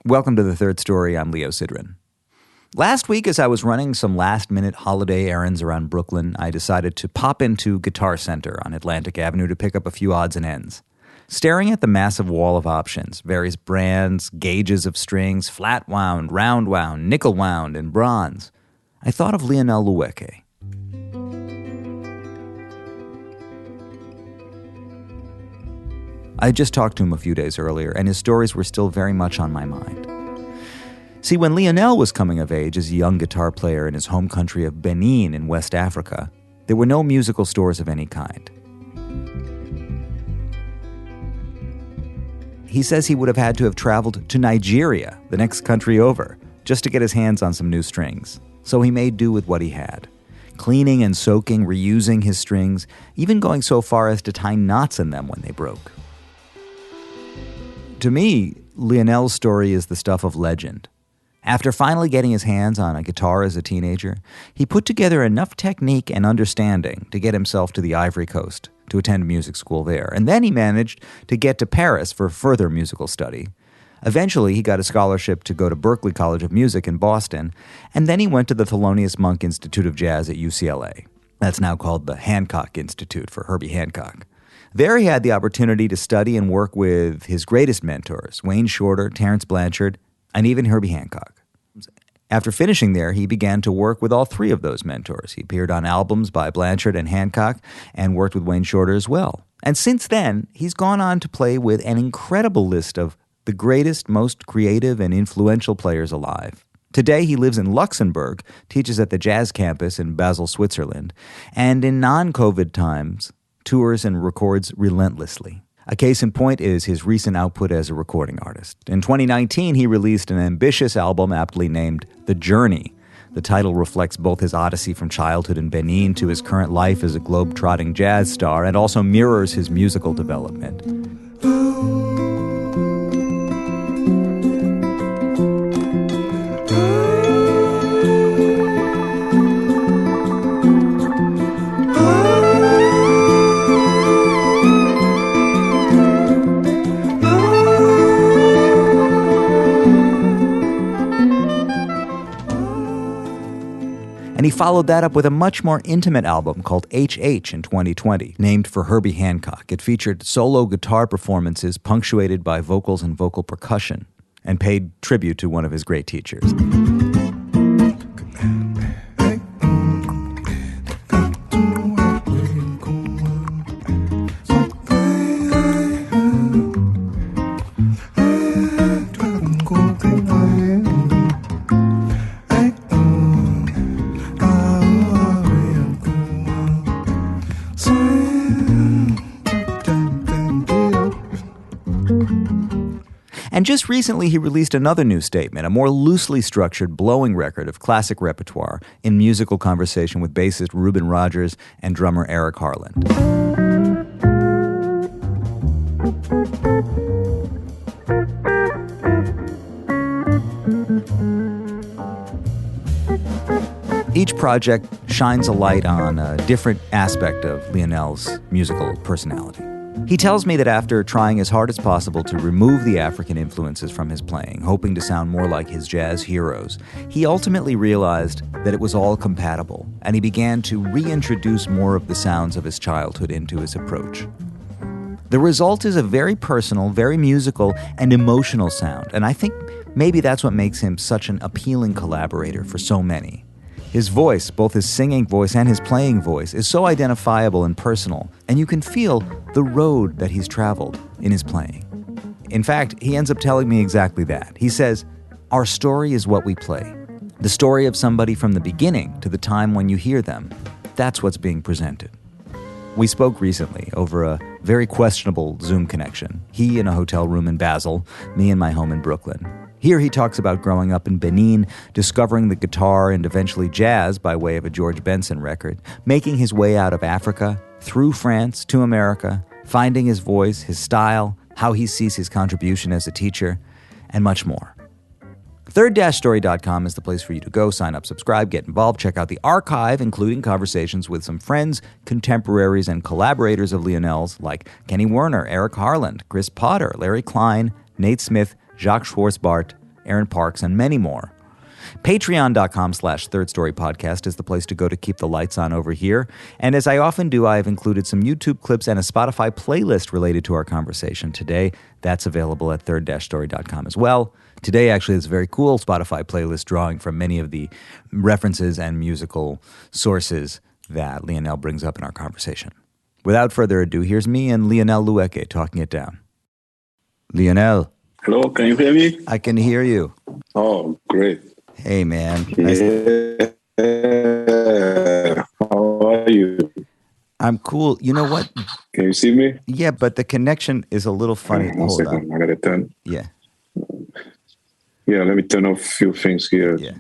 Welcome to The Third Story. I'm Leo Sidran. Last week, as I was running some last-minute holiday errands around Brooklyn, I decided to pop into Guitar Center on Atlantic Avenue to pick up a few odds and ends. Staring at the massive wall of options, various brands, gauges of strings, flat wound, round wound, nickel wound, and bronze, I thought of Lionel Loueke. I had just talked to him a few days earlier, and his stories were still very much on my mind. See, when Lionel was coming of age as a young guitar player in his home country of Benin in West Africa, there were no musical stores of any kind. He says he would have had to have traveled to Nigeria, the next country over, just to get his hands on some new strings. So he made do with what he had, cleaning and soaking, reusing his strings, even going so far as to tie knots in them when they broke. To me, Lionel's story is the stuff of legend. After finally getting his hands on a guitar as a teenager, he put together enough technique and understanding to get himself to the Ivory Coast to attend music school there. And then he managed to get to Paris for further musical study. Eventually, he got a scholarship to go to Berklee College of Music in Boston, and then he went to the Thelonious Monk Institute of Jazz at UCLA. That's now called the Hancock Institute for Herbie Hancock. There he had the opportunity to study and work with his greatest mentors, Wayne Shorter, Terence Blanchard, and even Herbie Hancock. After finishing there, he began to work with all three of those mentors. He appeared on albums by Blanchard and Hancock and worked with Wayne Shorter as well. And since then, he's gone on to play with an incredible list of the greatest, most creative and influential players alive. Today, he lives in Luxembourg, teaches at the Jazz Campus in Basel, Switzerland, and in non-COVID times, tours and records relentlessly. A case in point is his recent output as a recording artist. In 2019, he released an ambitious album aptly named The Journey. The title reflects both his odyssey from childhood in Benin to his current life as a globe-trotting jazz star and also mirrors his musical development. And he followed that up with a much more intimate album called HH in 2020, named for Herbie Hancock. It featured solo guitar performances punctuated by vocals and vocal percussion, and paid tribute to one of his great teachers. And just recently, he released another new statement, a more loosely structured, blowing record of classic repertoire in musical conversation with bassist Reuben Rogers and drummer Eric Harland. Each project shines a light on a different aspect of Lionel's musical personality. He tells me that after trying as hard as possible to remove the African influences from his playing, hoping to sound more like his jazz heroes, he ultimately realized that it was all compatible, and he began to reintroduce more of the sounds of his childhood into his approach. The result is a very personal, very musical, and emotional sound, and I think maybe that's what makes him such an appealing collaborator for so many. His voice, both his singing voice and his playing voice, is so identifiable and personal, and you can feel the road that he's traveled in his playing. In fact, he ends up telling me exactly that. He says, "Our story is what we play. The story of somebody from the beginning to the time when you hear them. That's what's being presented." We spoke recently over a very questionable Zoom connection. He in a hotel room in Basel, me in my home in Brooklyn. Here he talks about growing up in Benin, discovering the guitar and eventually jazz by way of a George Benson record, making his way out of Africa, through France to America, finding his voice, his style, how he sees his contribution as a teacher, and much more. Third-story.com is the place for you to go. Sign up, subscribe, get involved, check out the archive, including conversations with some friends, contemporaries, and collaborators of Lionel's like Kenny Werner, Eric Harland, Chris Potter, Larry Klein, Nate Smith, Jacques Schwarzbart, Aaron Parks, and many more. Patreon.com/Third Story Podcast is the place to go to keep the lights on over here. And as I often do, I have included some YouTube clips and a Spotify playlist related to our conversation today. That's available at third-story.com as well. Today, actually, is a very cool Spotify playlist drawing from many of the references and musical sources that Lionel brings up in our conversation. Without further ado, here's me and Lionel Loueke talking it down. Lionel. Hello, can you hear me? I can hear you. Oh, great. Hey, man. Yeah. How are you? I'm cool. You know what? Can you see me? Yeah, but the connection is a little funny. Hold on. I gotta turn. Yeah. Yeah, let me turn off a few things here. Yeah.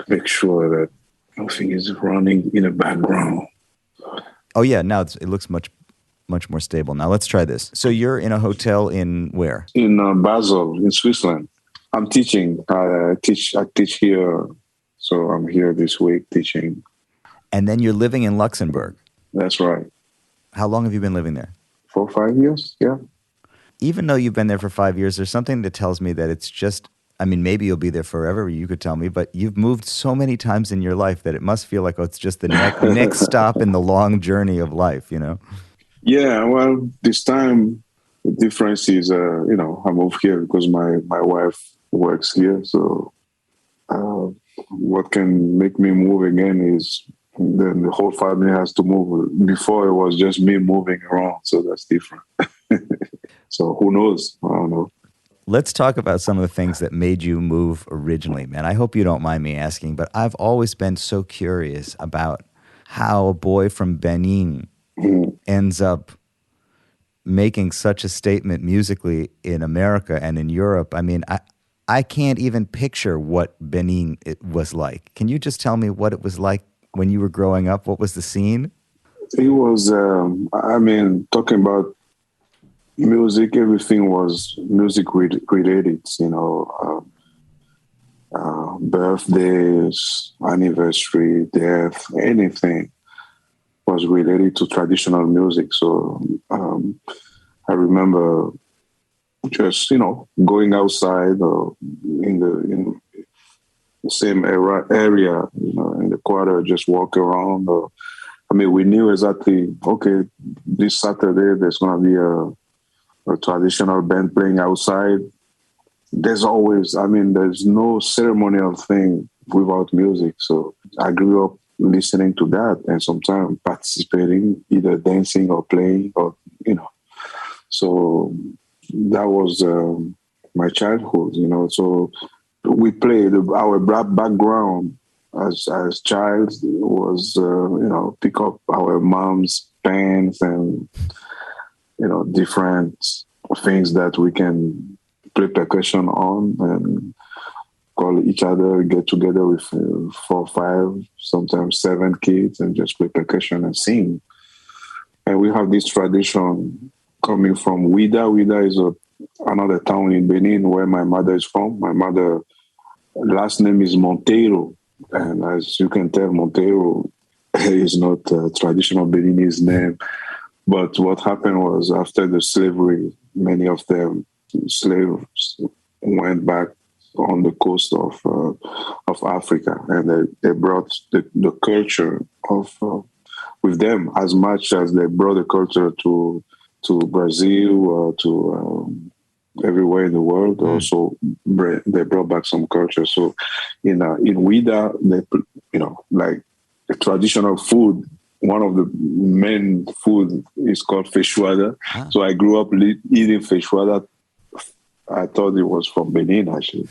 Make sure that nothing is running in the background. Oh, yeah. Now it looks much more stable. Now let's try this. So you're in a hotel in where? In Basel, in Switzerland. I'm teaching. I teach here. So I'm here this week teaching. And then you're living in Luxembourg. That's right. How long have you been living there? 4 or 5 years, yeah. Even though you've been there for 5 years, there's something that tells me that it's just, I mean, maybe you'll be there forever, you could tell me, but you've moved so many times in your life that it must feel like, it's just the next stop in the long journey of life, you know? Yeah, well, this time the difference is, I moved here because my wife works here. So what can make me move again is then the whole family has to move. Before it was just me moving around, so that's different. So who knows? I don't know. Let's talk about some of the things that made you move originally, man. I hope you don't mind me asking, but I've always been so curious about how a boy from Benin ends up making such a statement musically in America and in Europe. I mean, I can't even picture what Benin it was like. Can you just tell me what it was like when you were growing up? What was the scene? It was, talking about music, everything was music related, birthdays, anniversary, death, anything was related to traditional music. So I remember just, going outside in the same area, in the quarter, just walk around. We knew exactly, okay, this Saturday there's going to be a traditional band playing outside. There's always, there's no ceremonial thing without music. So I grew up listening to that and sometimes participating, either dancing or playing or, So that was my childhood, So we played. Our background as child was, pick up our mom's pants and, different things that we can play percussion on and call each other, get together with 4, 5, sometimes 7 kids and just play percussion and sing. And we have this tradition coming from Ouida. Ouida is another town in Benin where my mother is from. My mother last name is Monteiro. And as you can tell, Monteiro is not a traditional Beninese name. But what happened was after the slavery, many of them slaves went back on the coast of Africa, and they brought the culture of with them as much as they brought the culture to Brazil or to everywhere in the world. Also, they brought back some culture. So in Ouida, they like the traditional food. One of the main food is called feijoada. So I grew up eating feijoada. I thought it was from Benin, actually,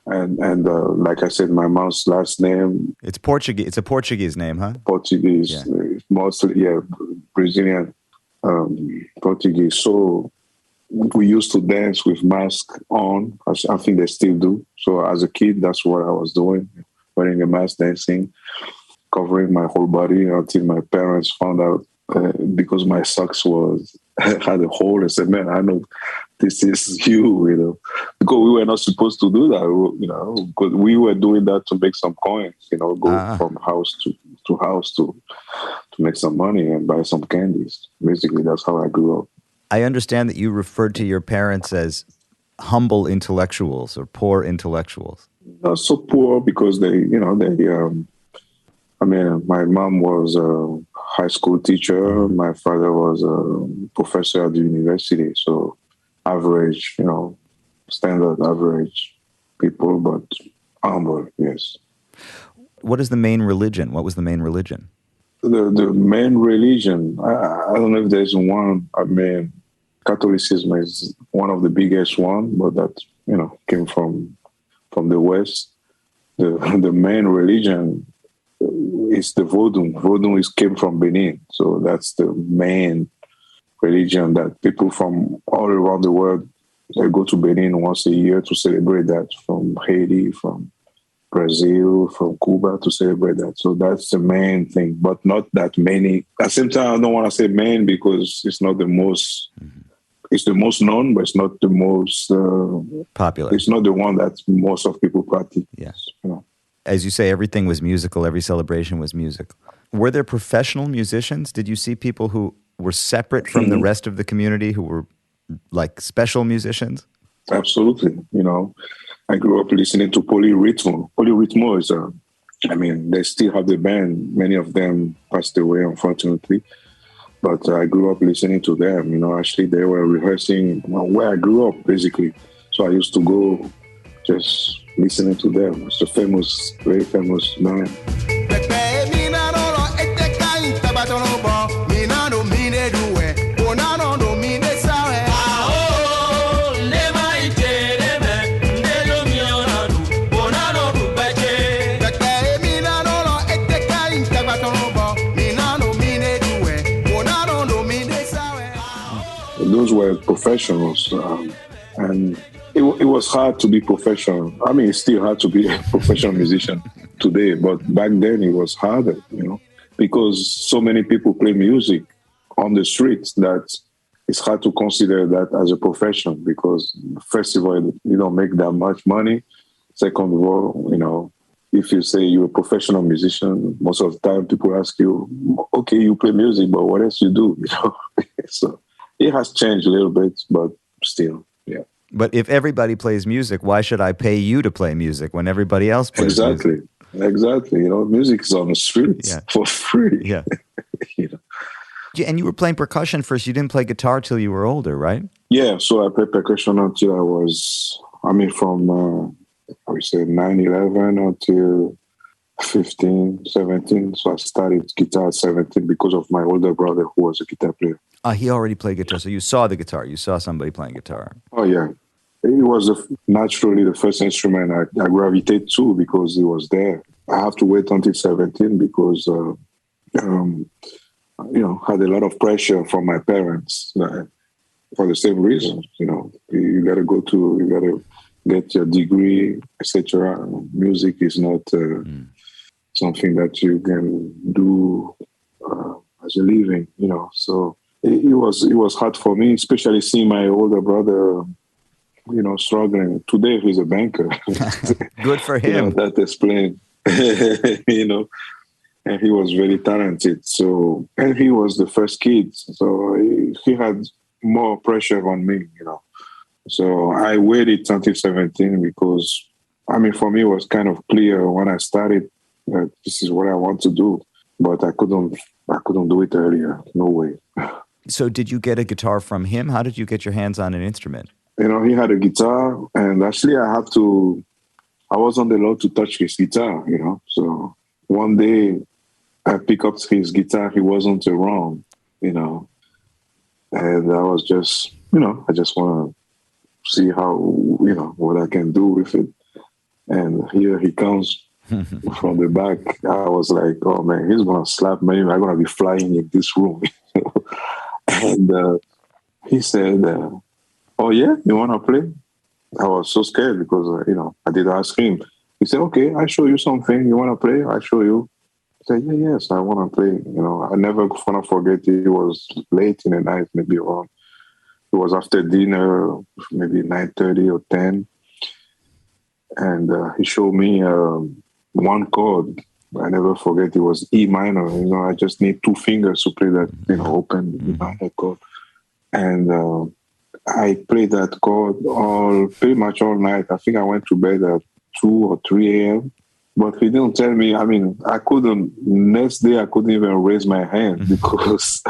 And like I said, my mom's last name. It's Portuguese. It's a Portuguese name, huh? Portuguese, yeah. Mostly, Brazilian, Portuguese. So we used to dance with mask on. I think they still do. So as a kid, that's what I was doing, wearing a mask, dancing, covering my whole body until my parents found out because my socks had a hole. They said, "Man, I know this is you," because we were not supposed to do that, because we were doing that to make some coins, go from house to house to make some money and buy some candies. Basically, that's how I grew up. I understand that you referred to your parents as humble intellectuals or poor intellectuals? Not so poor because my mom was a high school teacher. My father was a professor at the university. So average, standard average people, but humble, yes. What is the main religion? What was the main religion? The main religion, I don't know if there's one. Catholicism is one of the biggest one, but that, came from the West. The main religion is the Vodou. Vodou came from Benin. So that's the main religion that people from all around the world, they go to Benin once a year to celebrate that, from Haiti, from Brazil, from Cuba to celebrate that. So that's the main thing, but not that many. At the same time, I don't want to say main because it's not the most, it's the most known, but it's not the most popular. It's not the one that most of people practice. Yes. As you say, everything was musical. Every celebration was music. Were there professional musicians? Did you see people who were separate from the rest of the community, who were like special musicians? Absolutely. I grew up listening to Polyrythmo. Polyrythmo is, they still have the band. Many of them passed away, unfortunately. But I grew up listening to them. Actually, they were rehearsing where I grew up, basically. So I used to go just listening to them. It's a very famous band. Those were professionals, and it was hard to be professional. It's still hard to be a professional musician today, but back then it was harder, because so many people play music on the streets that it's hard to consider that as a profession, because first of all, you don't make that much money. Second of all, if you say you're a professional musician, most of the time people ask you, okay, you play music, but what else you do? So it has changed a little bit, but still, yeah. But if everybody plays music, why should I pay you to play music when everybody else plays music? Exactly. Music is on the streets for free. Yeah. And you were playing percussion first. You didn't play guitar till you were older, right? Yeah, so I played percussion until I was, from, 9/11 until 15, 17. So I started guitar at 17 because of my older brother who was a guitar player. He already played guitar, so you saw the guitar. You saw somebody playing guitar. Oh, yeah. It was naturally the first instrument I gravitated to because it was there. I have to wait until 17 because, had a lot of pressure from my parents for the same reason. You got to get your degree, etc. Music is not something that you can do as a living, So it was hard for me, especially seeing my older brother, struggling. Today he's a banker. Good for him. That explains, and he was very talented. So, and he was the first kid, so he had more pressure on me, So I waited until 17 because, for me, it was kind of clear when I started that this is what I want to do, but I couldn't do it earlier. No way. So did you get a guitar from him? How did you get your hands on an instrument? He had a guitar, and actually I wasn't allowed to touch his guitar, So one day I picked up his guitar, he wasn't around, and I was just, I just want to see how, what I can do with it. And here he comes from the back. I was like, oh man, he's going to slap me. I'm going to be flying in this room. And he said, oh yeah, you want to play? I was so scared because, I did ask him. He said, okay, I show you something. You want to play? I show you. I said, yes, I want to play. I never want to forget it was late in the night, maybe around. It was after dinner, maybe 9:30 or 10. And he showed me one chord. I never forget, it was E minor. I just need two fingers to play that, open E minor chord. And I played that chord pretty much all night. I think I went to bed at 2 or 3 a.m. But he didn't tell me. I mean, next day I couldn't even raise my hand because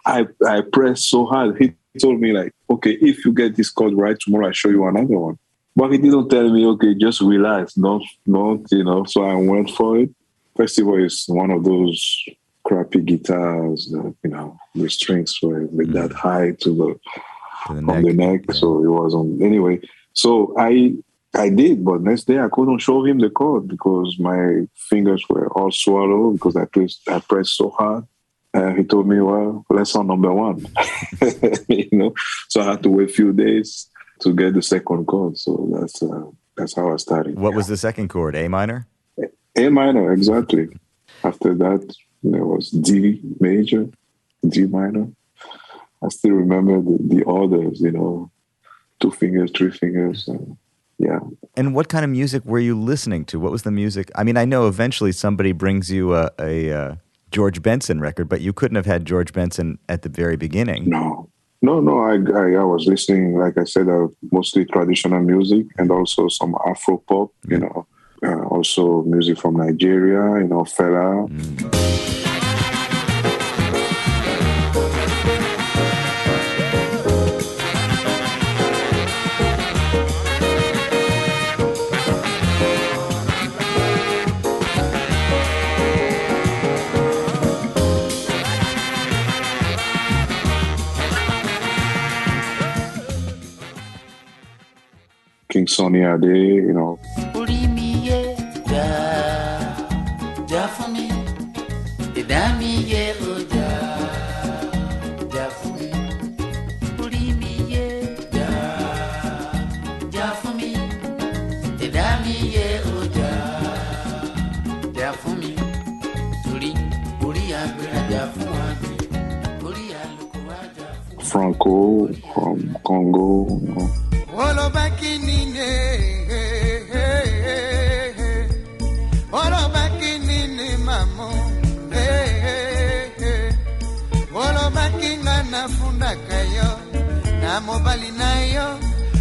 I pressed so hard. He told me like, okay, if you get this chord right tomorrow, I'll show you another one. But he didn't tell me, okay, just relax. Don't, So I went for it. First of all, it's one of those crappy guitars that, the strings were like that high to the neck. Yeah. So it wasn't. Anyway, so I did, but next day I couldn't show him the chord because my fingers were all swallowed because I pressed so hard. He told me, well, lesson number 1, So I had to wait a few days to get the second chord. So that's how I started. What was the second chord? A minor? A minor, exactly. After that, there was D major, D minor. I still remember the orders, 2 fingers, 3 fingers. Yeah. And what kind of music were you listening to? What was the music? I mean, I know eventually somebody brings you a George Benson record, but you couldn't have had George Benson at the very beginning. No. I was listening, like I said, mostly traditional music and also some Afro pop, also music from Nigeria, Fela. King Sonny Ade, Franco from Congo, mobali na yo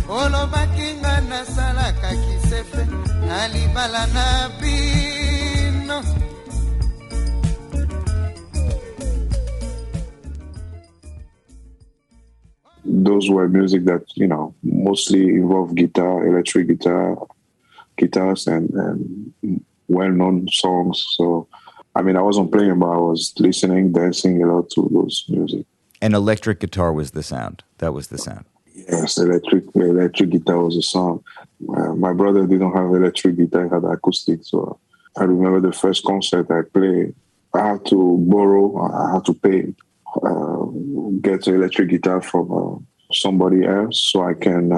olobakinga na salaka kisefe na libala na bino. Those were music that, mostly involved guitar, electric guitars and well-known songs. So, I mean, I wasn't playing, but I was listening, dancing a lot to those music. And electric guitar was the sound. That was the sound. Yes, electric guitar was the sound. My brother didn't have electric guitar; he had acoustic. So I remember the first concert I played. I had to borrow. I had to pay, get an electric guitar from somebody else, so I can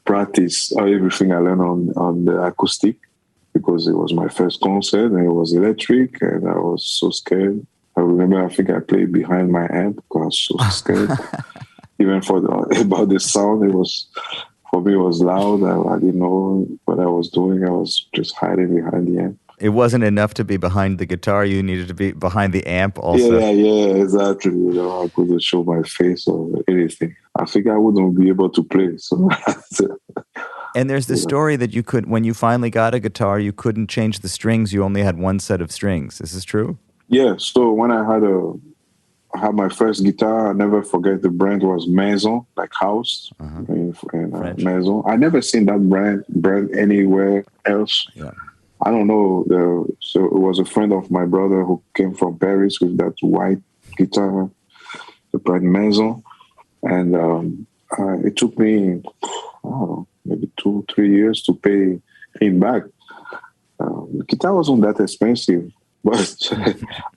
practice everything I learned on the acoustic. Because it was my first concert and it was electric, and I was so scared. I remember, I think I played behind my amp because I was so scared. Even about the sound, for me, it was loud. I didn't know what I was doing. I was just hiding behind the amp. It wasn't enough to be behind the guitar. You needed to be behind the amp also. Yeah, exactly. I couldn't show my face or anything. I think I wouldn't be able to play. So. And there's the story that when you finally got a guitar, you couldn't change the strings. You only had one set of strings. Is this true? Yeah. So when I had my first guitar, I never forget the brand was Maison, like house, in Maison. I never seen that brand anywhere else. Yeah. I don't know. So it was a friend of my brother who came from Paris with that white guitar, the brand Maison, and it took me, I don't know, maybe 2-3 years to pay him back. The guitar wasn't that expensive, but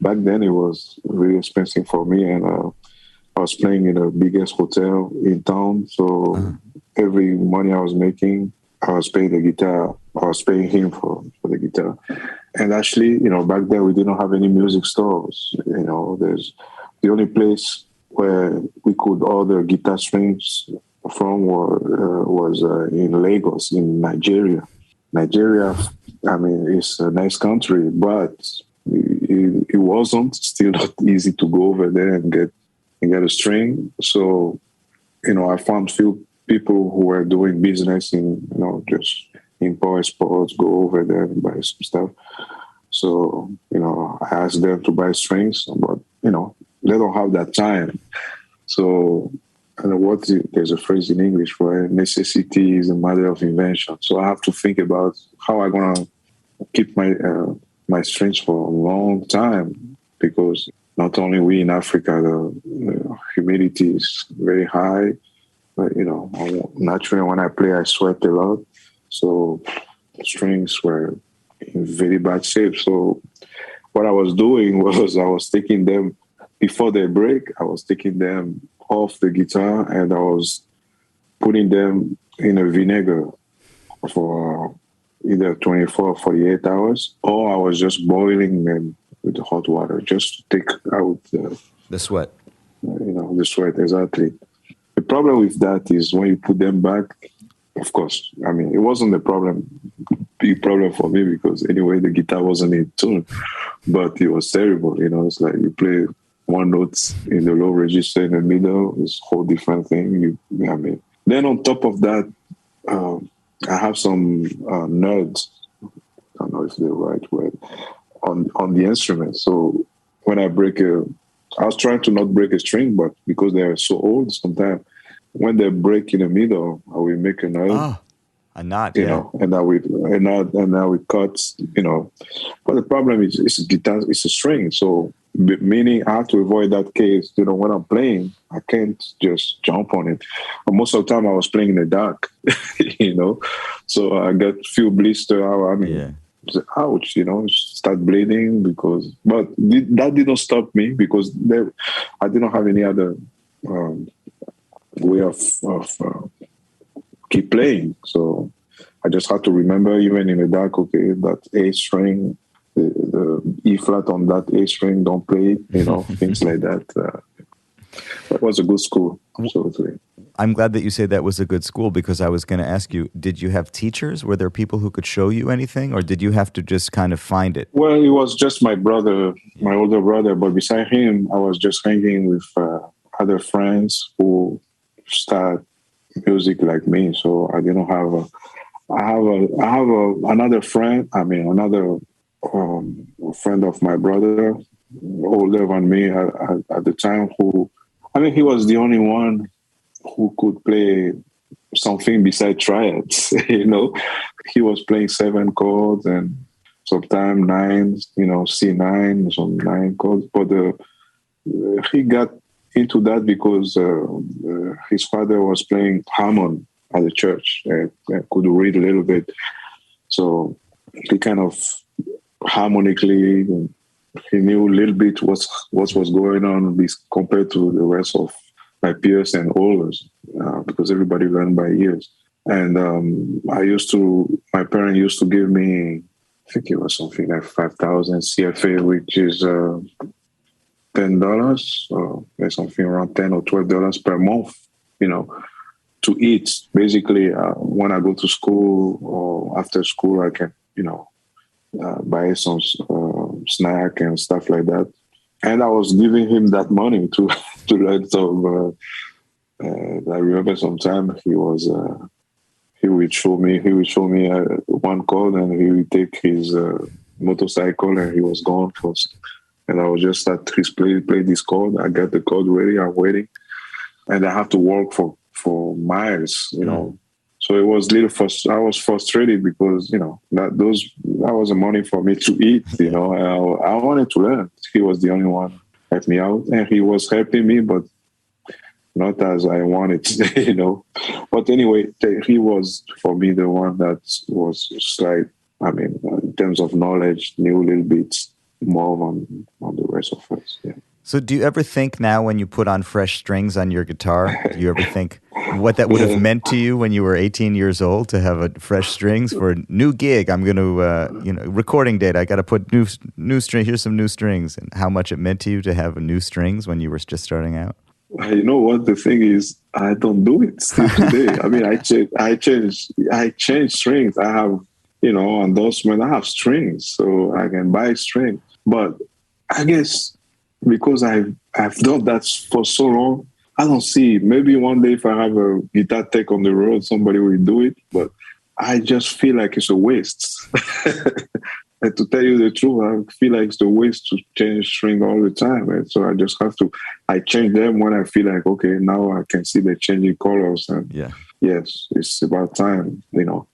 back then it was really expensive for me. And I was playing in the biggest hotel in town. So every money I was making, I was paying the guitar. I was paying him for the guitar. And actually, back then we didn't have any music stores. There's the only place where we could order guitar strings from was in Lagos, in Nigeria. Nigeria, I mean, it's a nice country, but it wasn't still not easy to go over there and get a string. So I found few people who were doing business in, just import sports, go over there and buy some stuff. So, I asked them to buy strings, but, they don't have that time. So, there's a phrase in English where necessity is a mother of invention. So I have to think about how I'm going to keep my strings for a long time, because not only we in Africa, the humidity is very high. But, naturally when I play, I sweat a lot. So strings were in very bad shape. So what I was doing was I was taking them before they break. I was taking them off the guitar and I was putting them in a vinegar for either 24 or 48 hours, or I was just boiling them with the hot water just to take out the sweat. The sweat, exactly. The problem with that is when you put them back, of course, it wasn't big problem for me, because anyway, the guitar wasn't in tune, but it was terrible. It's like you play one note in the low register in the middle, it's a whole different thing. Then on top of that, I have some nerds, I don't know if they're the right word, on the instrument. So when I I was trying to not break a string, but because they're so old, sometimes when they break in the middle, I will make a nerd. A knot, and now we cut, But the problem is, it's a guitar, it's a string. So meaning I have to avoid that case. When I'm playing, I can't just jump on it. And most of the time I was playing in the dark, So I got a few blisters. Ouch, start bleeding but that didn't stop me, because I didn't have any other way of keep playing. So I just had to remember, even in the dark, okay, that A string, the E flat on that A string, don't play it, things like that. That was a good school, absolutely. I'm glad that you say that was a good school, because I was going to ask you, did you have teachers? Were there people who could show you anything, or did you have to just kind of find it? Well, it was just my brother, my older brother, but beside him, I was just hanging with other friends who start music like me. So I didn't have I have another friend. Another friend of my brother, older than me at the time. He was the only one who could play something besides triads. He was playing 7 chords and sometimes 9. C9, some 9 chords. But he got into that because his father was playing Hammond at the church. Could read a little bit, so he kind of harmonically, he knew a little bit what was going on compared to the rest of my peers and oldies, because everybody learned by ears. And my parents used to give me, I think it was something like 5,000 CFA, which is $10, or something around $10 or $12 per month, to eat. Basically, when I go to school or after school, I can, buy some snack and stuff like that. And I was giving him that money to learn some. I remember sometime he would show me one chord, and he would take his motorcycle, and he was gone first. And I would just start to play this chord. I got the chord ready. I'm waiting, and I have to walk for miles. So it was I was frustrated because that was the money for me to eat. I wanted to learn. He was the only one help me out, and he was helping me, but not as I wanted. But anyway, he was for me the one that was slight. In terms of knowledge, knew a little bit more on the rest of us. Yeah. So do you ever think now, when you put on fresh strings on your guitar, do you ever think what that would have meant to you when you were 18 years old to have fresh strings for a new gig? I'm going to, recording date, I got to put new string. Here's some new strings. And how much it meant to you to have new strings when you were just starting out? You know what the thing is? I don't do it still today. I change strings. I have, endorsement. I have strings, so I can buy strings. But I guess because I've done that for so long, I don't see. Maybe one day if I have a guitar tech on the road, somebody will do it. But I just feel like it's a waste. And to tell you the truth, I feel like it's a waste to change string all the time. And so I just have to, I change them when I feel like, okay, now I can see the changing colors. And yes, it's about time, you know.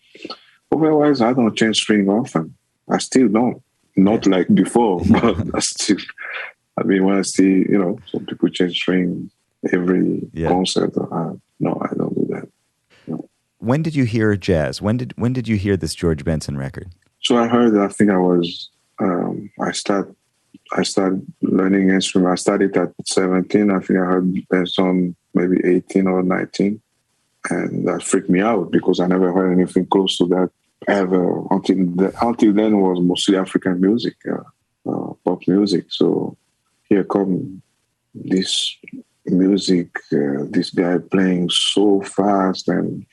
Otherwise, I don't change string often. I still don't. Not like before, but I still, I mean, when I see, you know, some people change string every concert, no, I don't do that. No. When did you hear jazz? When did you hear this George Benson record? So I heard, I think I was, I started learning instrument. I started at 17. I think I heard Benson maybe 18 or 19. And that freaked me out because I never heard anything close to that ever. Until then, it was mostly African music, pop music. So here come this music, this guy playing so fast and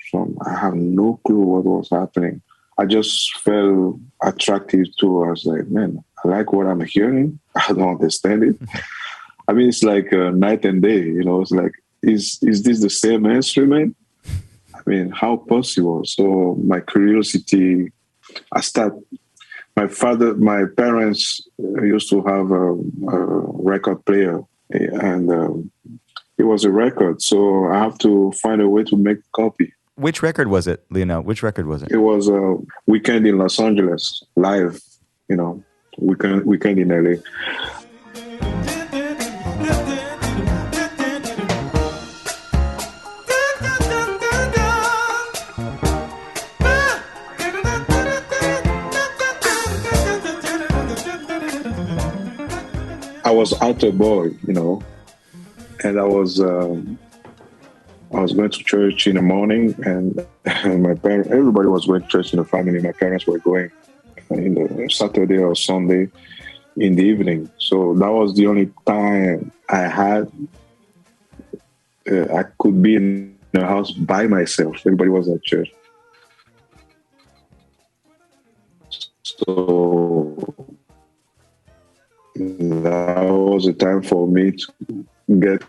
I have no clue what was happening. I just felt attractive to it. I was like, man, I like what I'm hearing. I don't understand it. I mean, it's like night and day, you know. It's like, is this the same instrument? I mean, how possible? So my curiosity, my parents used to have a record player, and it was a record. So I have to find a way to make a copy. Which record was it, Lionel? Which record was it? It was a Weekend in Los Angeles, live, you know, weekend in LA. I was altar boy, you know, and I was going to church in the morning, and my parents, everybody was going to church in the family. My parents were going in the Saturday or Sunday in the evening. So that was the only time I had. I could be in the house by myself. Everybody was at church. So that was a time for me to get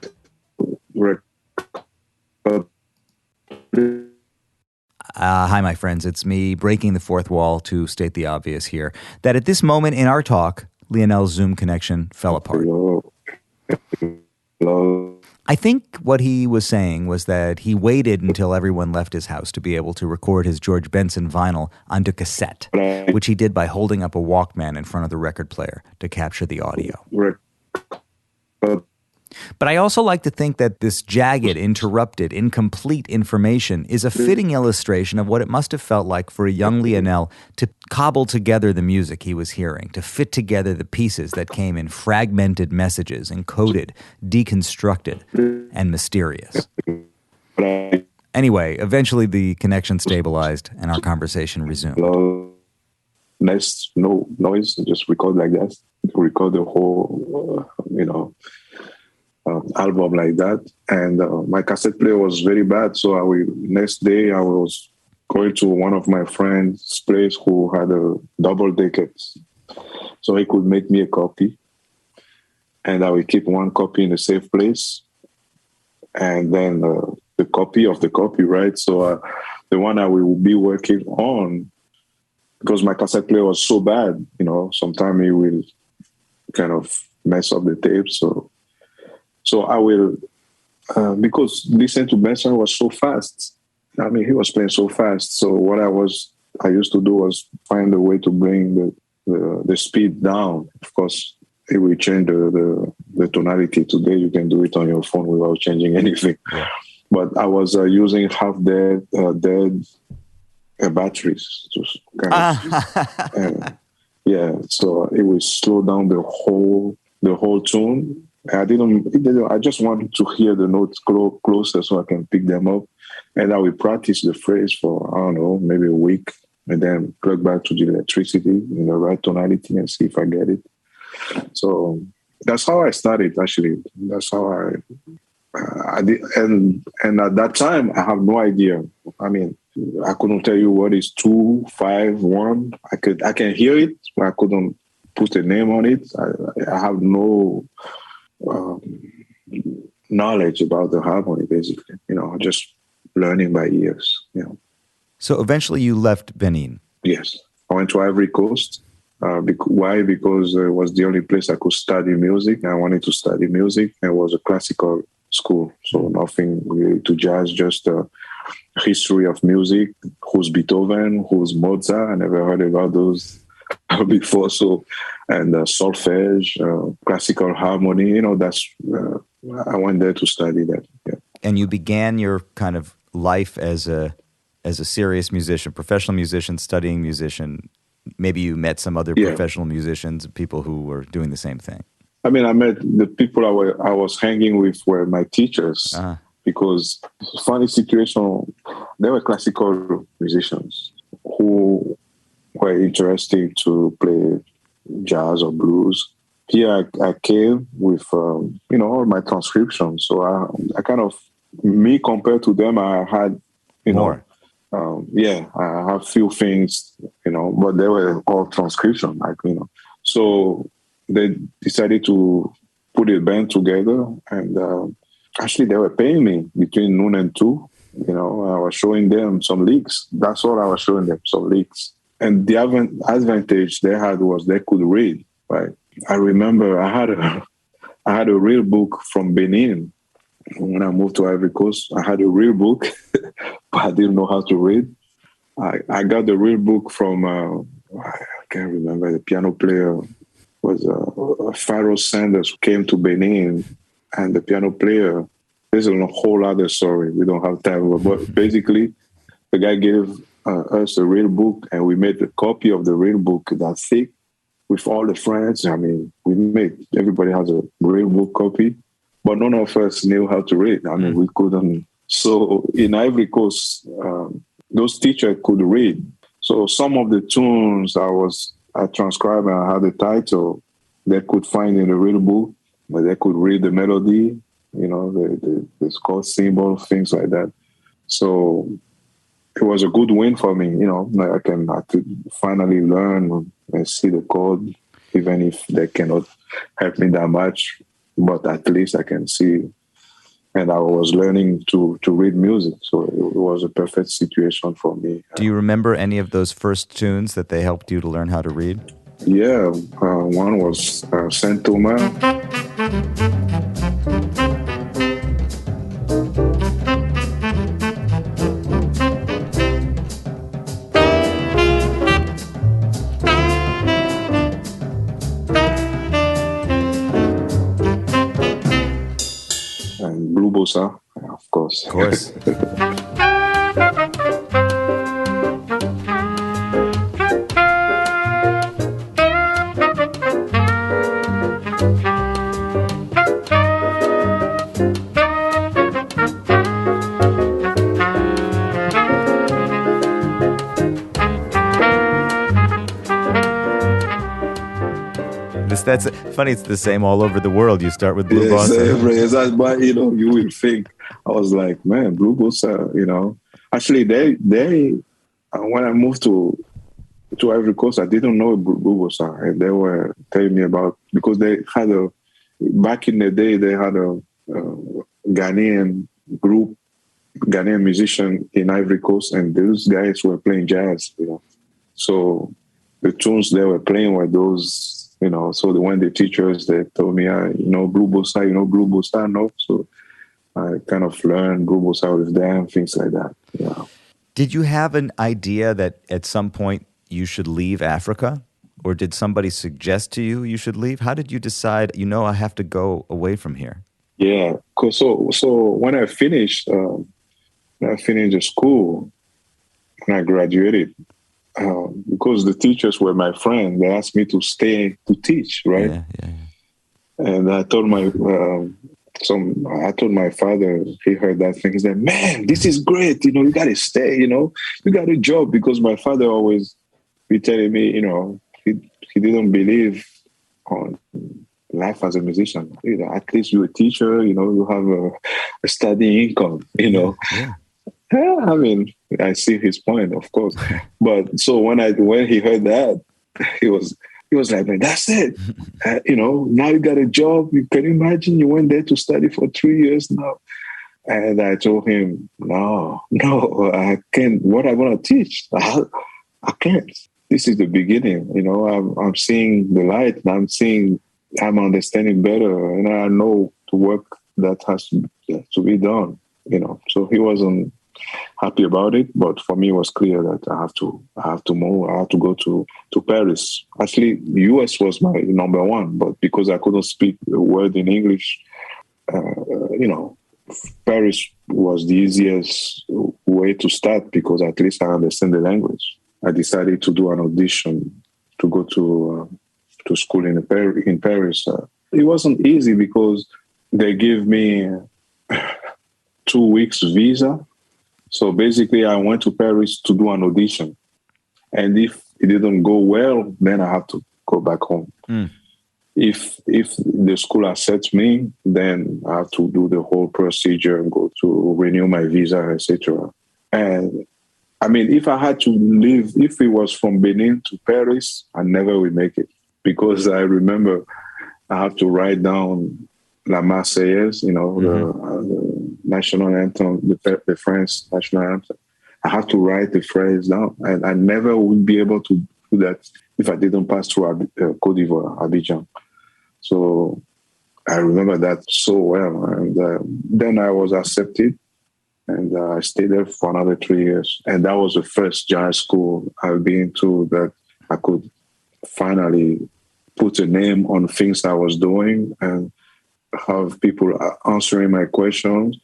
hi, my friends. It's me breaking the fourth wall to state the obvious here, that at this moment in our talk, Lionel's Zoom connection fell apart. Hello. I think what he was saying was that he waited until everyone left his house to be able to record his George Benson vinyl onto cassette, which he did by holding up a Walkman in front of the record player to capture the audio. But I also like to think that this jagged, interrupted, incomplete information is a fitting illustration of what it must have felt like for a young Lionel to cobble together the music he was hearing, to fit together the pieces that came in fragmented messages, encoded, deconstructed, and mysterious. Anyway, eventually the connection stabilized and our conversation resumed. Nice, no noise, just record like that. Record the whole, album like that. And my cassette player was very bad. So next day I was going to one of my friends' place who had a double decker. So he could make me a copy. And I will keep one copy in a safe place. And then the copy of the copy, right? So the one I will be working on, because my cassette player was so bad, sometimes he will kind of mess up the tape. So I will, because listening to Benson was so fast. I mean, he was playing so fast. So what I used to do was find a way to bring the speed down. Of course, it will change the tonality. Today, you can do it on your phone without changing anything. Yeah. But I was using half-dead batteries. To kind of, so it will slow down the whole tune. I just wanted to hear the notes closer so I can pick them up. And I will practice the phrase for, I don't know, maybe a week, and then plug back to the electricity in the right tonality and see if I get it. So that's how I started, actually. That's how I did. And at that time, I have no idea. I mean, I couldn't tell you what is 2, 5, 1. I can hear it, but I couldn't put a name on it. I have no knowledge about the harmony, basically, just learning by ears. So eventually you left Benin. Yes. I went to Ivory Coast. Why? Because it was the only place I could study music. I wanted to study music, and it was a classical school. So nothing really to jazz, just a history of music. Who's Beethoven? Who's Mozart? I never heard about those before. So, and solfege, classical harmony, I went there to study that. Yeah. And you began your kind of life as a serious musician, professional musician, studying musician. Maybe you met some other professional musicians, people who were doing the same thing. I mean, I met the people I was hanging with were my teachers, because funny situation, they were classical musicians who were interested to play jazz or blues. Here I came with, all my transcriptions. So I kind of, me compared to them, I had, more. I have few things, but they were all transcription, So they decided to put a band together, and actually they were paying me between noon and 2. I was showing them some leaks. That's all I was showing them, some leaks. And the advantage they had was they could read, right? I remember I had a real book from Benin. When I moved to Ivory Coast, I had a real book, but I didn't know how to read. I got the real book from, I can't remember, the piano player was Pharaoh Sanders, who came to Benin, and the piano player, there's a whole other story. We don't have time, but basically the guy gave us a real book, and we made a copy of the real book that thick with all the friends. I mean, everybody has a real book copy. But none of us knew how to read. I mean, we couldn't. So in Ivory Coast, those teachers could read. So some of the tunes I transcribed and I had the title, they could find in the real book, but they could read the melody, the chord symbol, things like that. So it was a good win for me, I could finally learn and see the chord, even if they cannot help me that much. But at least I can see, and I was learning to read music, so it was a perfect situation for me. Do you remember any of those first tunes that they helped you to learn how to read? Yeah, one was Saint Thomas. Of course. Of course. That's funny. It's the same all over the world. You start with blue bossa. But you will think. I was like, man, blue bossa. Actually, they when I moved to Ivory Coast, I didn't know blue bossa, and they were telling me about, because they had back in the day they had a Ghanaian musician in Ivory Coast, and those guys were playing jazz. So the tunes they were playing were those. So when the teachers, they told me, blue bossa, no. So I kind of learned blue bossa with them, things like that. Yeah. Did you have an idea that at some point you should leave Africa? Or did somebody suggest to you should leave? How did you decide, I have to go away from here? Yeah. So when I finished the school, when I graduated, because the teachers were my friend, they asked me to stay to teach, right? Yeah. And I told my father, he heard that thing. He said, "Man, this is great. You got to stay. You got a job." Because my father always be telling me, he didn't believe on life as a musician. At least you're a teacher. You have a steady income. Yeah. I mean, I see his point, of course. But so when he heard that, he was He was like, man, that's it. Now you got a job. Can you imagine? You went there to study for 3 years now. And I told him, no, I can't. What am I going to teach? I can't. This is the beginning. I'm seeing the light. I'm understanding better. And I know the work that has to be done. So he wasn't happy about it, but for me it was clear that I have to move. I have to go to Paris. Actually, the US was my number one, but because I couldn't speak a word in English, Paris was the easiest way to start because at least I understand the language. I decided to do an audition to go to school in Paris. It wasn't easy because they gave me 2 weeks visa. So basically, I went to Paris to do an audition. And if it didn't go well, then I have to go back home. Mm. If the school accepts me, then I have to do the whole procedure and go to renew my visa, etc. And I mean, if I had to leave, if it was from Benin to Paris, I never would make it. Because I remember I have to write down La Marseillaise, the national anthem, the French national anthem. I have to write the phrase down. And I never would be able to do that if I didn't pass through Côte d'Ivoire, Abidjan. So I remember that so well. And then I was accepted. And I stayed there for another 3 years. And that was the first jazz school I've been to that I could finally put a name on things I was doing and have people answering my questions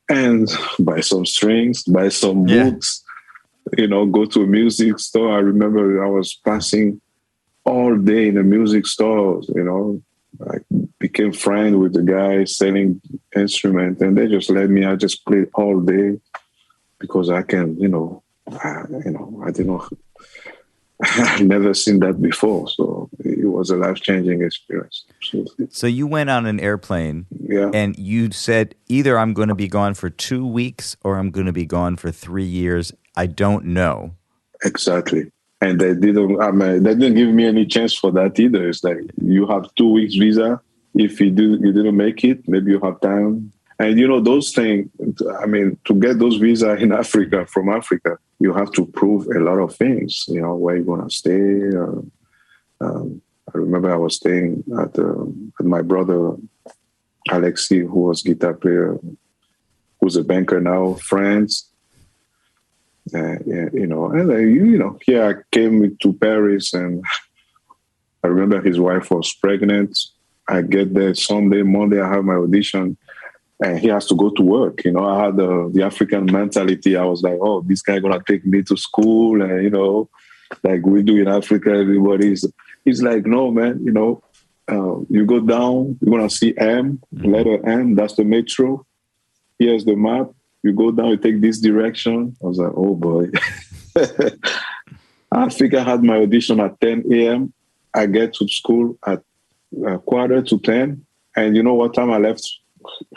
and buy some strings, buy some books, go to a music store. I remember I was passing all day in a music store, I became friends with the guy selling instruments and they just let me, I just played all day because I can, I didn't I've never seen that before. So it was a life-changing experience. Absolutely. So you went on an airplane and you said, either I'm going to be gone for 2 weeks or I'm going to be gone for 3 years. I don't know. Exactly. And they didn't give me any chance for that either. It's like, you have 2 weeks visa. If you didn't make it, maybe you have time. And those things, to get those visas in Africa, from Africa, you have to prove a lot of things, where you're going to stay. I remember I was staying at my brother, Alexi, who was guitar player, who's a banker now, France. Here I came to Paris and I remember his wife was pregnant. I get there Sunday, Monday, I have my audition. And he has to go to work. I had the African mentality. I was like, oh, this guy going to take me to school. And, like we do in Africa, he's like, no, man, you go down, you're going to see M, letter M, that's the metro. Here's the map. You go down, you take this direction. I was like, oh, boy. I think I had my audition at 10 a.m. I get to school at 9:45. And you know what time I left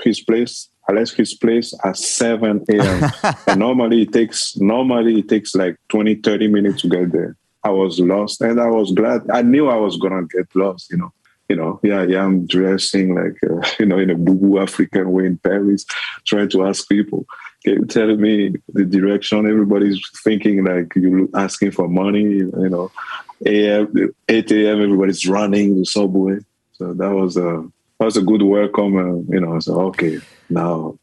his place? I left his place at 7 a.m. And normally it takes like 20, 30 minutes to get there. I was lost and I was glad. I knew I was going to get lost, I'm dressing like, in a boo African way in Paris, trying to ask people, can you tell me the direction? Everybody's thinking like you're asking for money, 8 a.m. everybody's running the subway. So that was a good welcome. I said, okay, now.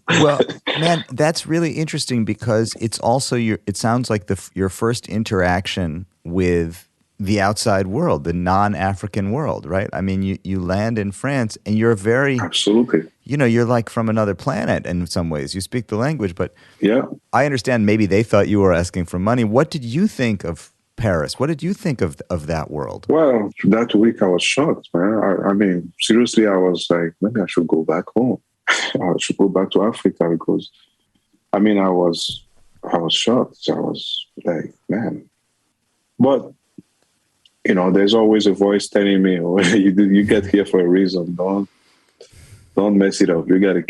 Well, man, that's really interesting because it's also it sounds like your first interaction with the outside world, the non-African world, right? I mean, you land in France and you're very... Absolutely. You're like from another planet in some ways. You speak the language, but yeah, I understand maybe they thought you were asking for money. What did you think of Paris? What did you think of that world? Well, that week I was shocked, man. Seriously, I was like, maybe I should go back home. I should go back to Africa because, I was shocked. I was like, man. But, there's always a voice telling me, oh, you get here for a reason. Don't mess it up. You gotta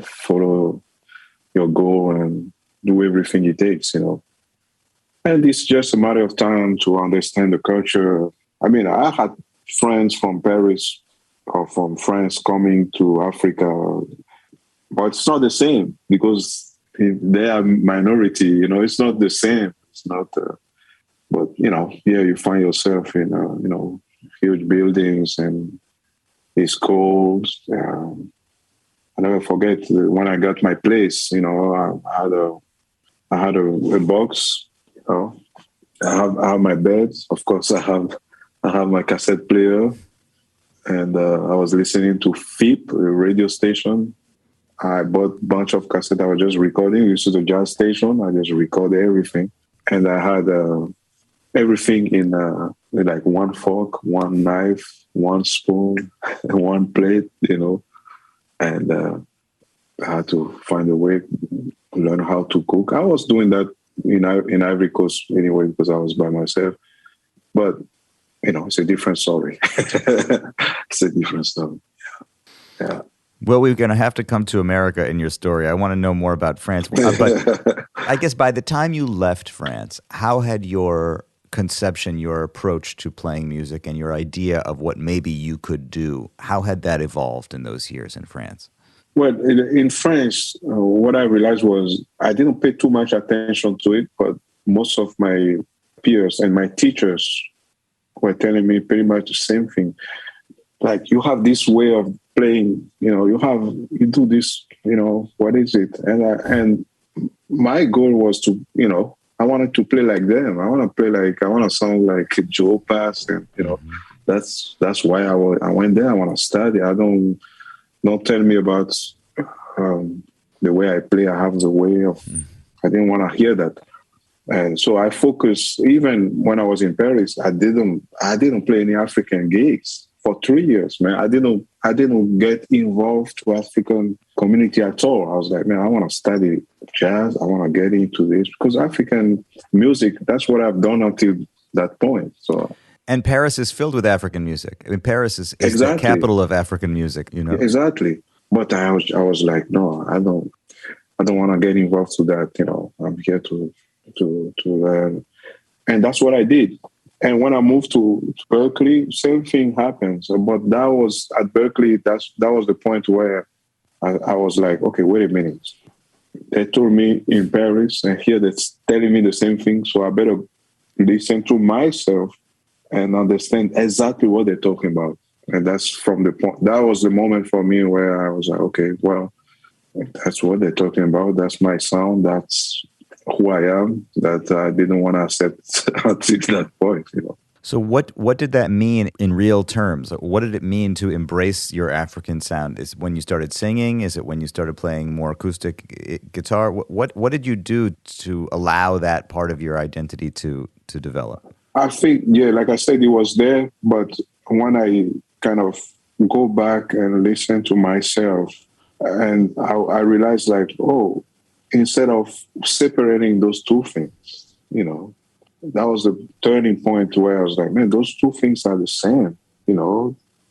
follow your goal and do everything it takes, And it's just a matter of time to understand the culture. I mean, I had friends from Paris or from France coming to Africa, but it's not the same because they are minority. You know, it's not the same. It's not. But here you find yourself in huge buildings and it's cold. I never forget when I got my place. I had a box. I have my bed. Of course, I have my cassette player, and I was listening to FIP, a radio station. I bought a bunch of cassettes. I was just recording. This is a jazz station. I just recorded everything, and I had everything in like one fork, one knife, one spoon, one plate. And I had to find a way to learn how to cook. I was doing that in Ivory Coast anyway because I was by myself. But it's a different story. It's a different story. Yeah. Well, we're going to have to come to America in your story. I want to know more about France. But I guess by the time you left France, how had your conception, your approach to playing music, and your idea of what maybe you could do, how had that evolved in those years in France? Well, in France, what I realized was I didn't pay too much attention to it, but most of my peers and my teachers were telling me pretty much the same thing. Like, you have this way of playing, you do this, what is it? And my goal was to, I wanted to play like them. I want to sound like Joe Pass, and that's why I went there. I want to study. Don't tell me about the way I play. I have the way of. I didn't want to hear that, and so I focused. Even when I was in Paris, I didn't play any African gigs for 3 years. Man, I didn't get involved to African community at all. I was like, man, I want to study jazz. I want to get into this because African music. That's what I've done until that point. So. And Paris is filled with African music. I mean, Paris is exactly. The capital of African music, Exactly. But I was like, no, I don't want to get involved to that. I'm here to learn. And that's what I did. And when I moved to Berklee, same thing happens. But that was at Berklee, that was the point where I was like, okay, wait a minute. They told me in Paris, and here they're telling me the same thing. So I better listen to myself and understand exactly what they're talking about. And that's from the point, that was the moment for me where I was like, okay, well, that's what they're talking about. That's my sound. That's who I am, that I didn't want to accept until that point, So what did that mean in real terms? What did it mean to embrace your African sound? Is it when you started singing? Is it when you started playing more acoustic guitar? What did you do to allow that part of your identity to develop? I think, like I said, it was there. But when I kind of go back and listen to myself, and I realized like, instead of separating those two things, that was the turning point where I was like, man, those two things are the same.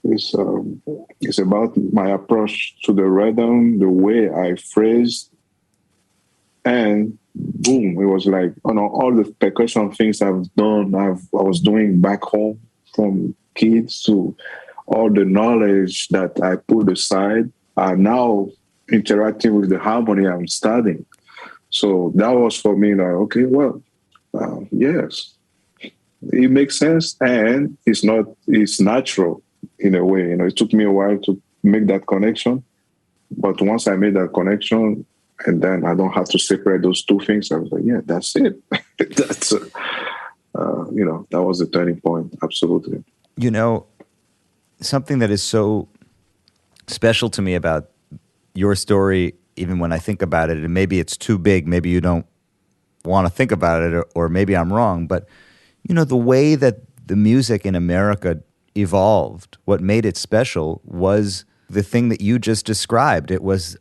It's about my approach to the rhythm, the way I phrased, and boom, it was like, all the percussion things I've done, I was doing back home from kids to all the knowledge that I put aside are now interacting with the harmony I'm studying. So that was for me like, okay, well, yes, it makes sense, and it's natural in a way. It took me a while to make that connection, but once I made that connection, and then I don't have to separate those two things, I was like, yeah, that's it. That's that was the turning point. Absolutely. Something that is so special to me about your story, even when I think about it, and maybe it's too big, maybe you don't want to think about it, or maybe I'm wrong, but the way that the music in America evolved, what made it special was the thing that you just described. It was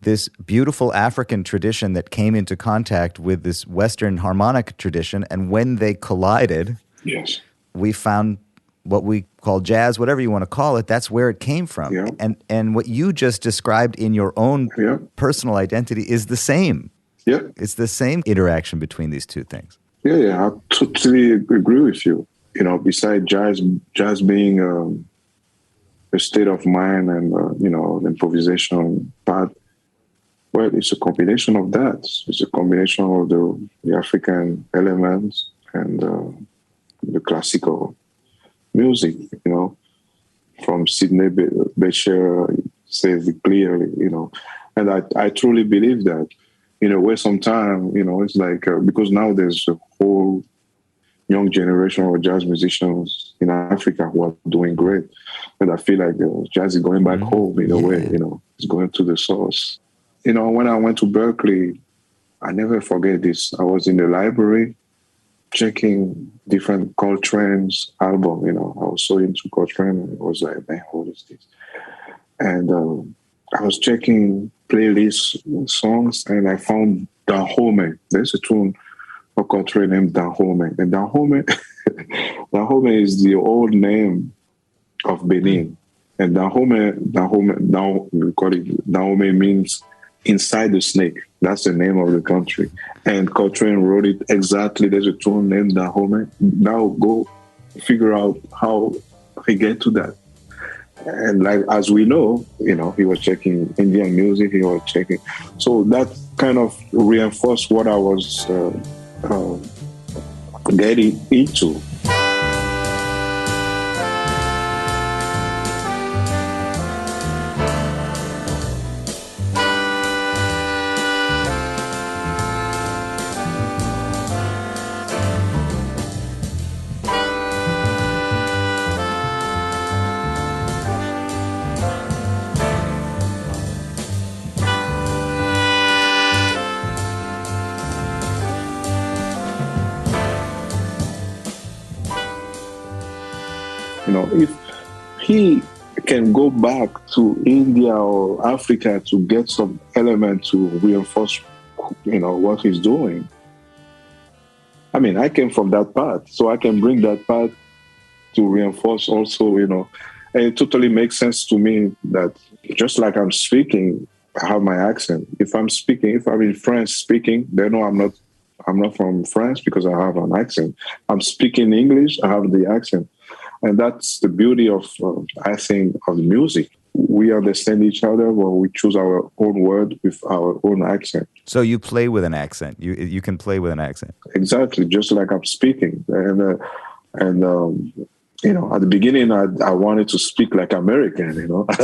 this beautiful African tradition that came into contact with this Western harmonic tradition, and when they collided, yes, we found what we call jazz, whatever you want to call it. That's where it came from. Yeah. And what you just described in your own personal identity is the same. Yeah. It's the same interaction between these two things. Yeah, I totally agree with you. Besides jazz being a state of mind and, the improvisation part, well, it's a combination of that. It's a combination of the African elements and the classical music, from Sidney Bechet says it clearly, and I truly believe that, in a way, sometimes, it's like, because now there's a whole young generation of jazz musicians in Africa who are doing great. And I feel like jazz is going back home in a way, it's going to the source. When I went to Berklee, I never forget this. I was in the library checking different Coltrane's album. I was so into Coltrane, and it was like, man, what is this? And I was checking playlist songs, and I found Dahomey. There's a tune of Coltrane named Dahomey. And Dahomey, Dahomey is the old name of Benin. And Dahomey, we call it Dahomey, means inside the snake. That's the name of the country. And Coltrane wrote it exactly. There's a tune named Dahomey. Now go figure out how he get to that. And like, as we know, he was checking Indian music, he was checking. So that kind of reinforced what I was getting into. If he can go back to India or Africa to get some element to reinforce, what he's doing. I mean, I came from that part, so I can bring that part to reinforce also, and it totally makes sense to me that just like I'm speaking, I have my accent. If I'm in France speaking, they know I'm not from France because I have an accent. I'm speaking English, I have the accent. And that's the beauty of, I think, of the music. We understand each other when we choose our own word with our own accent. So you play with an accent. You can play with an accent. Exactly, just like I'm speaking. And at the beginning, I wanted to speak like American,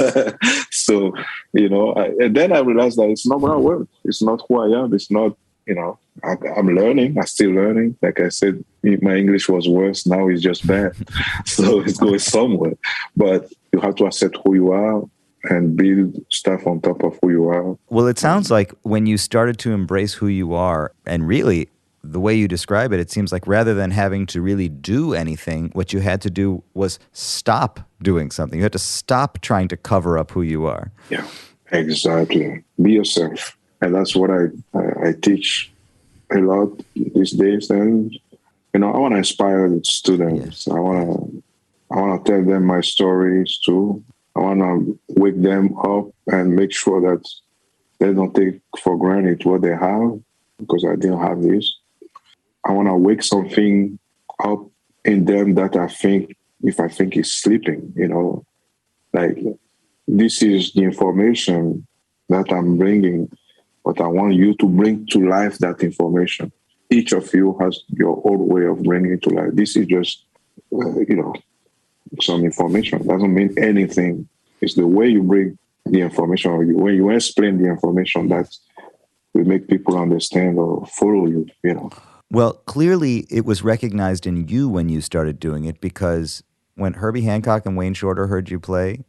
So, and then I realized that it's not my word. It's not who I am. It's not, I'm learning. I'm still learning. Like I said, my English was worse. Now it's just bad. So it's going somewhere. But you have to accept who you are and build stuff on top of who you are. Well, it sounds like when you started to embrace who you are, and really the way you describe it, it seems like rather than having to really do anything, what you had to do was stop doing something. You had to stop trying to cover up who you are. Yeah, exactly. Be yourself. And that's what I teach a lot these days. And, I want to inspire the students. Yes. I want to tell them my stories too. I want to wake them up and make sure that they don't take for granted what they have, because I didn't have this. I want to wake something up in them that I think is sleeping, like this is the information that I'm bringing, but I want you to bring to life that information. Each of you has your own way of bringing it to life. This is just, some information. It doesn't mean anything. It's the way you bring the information, or when you explain the information, that will make people understand or follow you, Well, clearly it was recognized in you when you started doing it, because when Herbie Hancock and Wayne Shorter heard you play,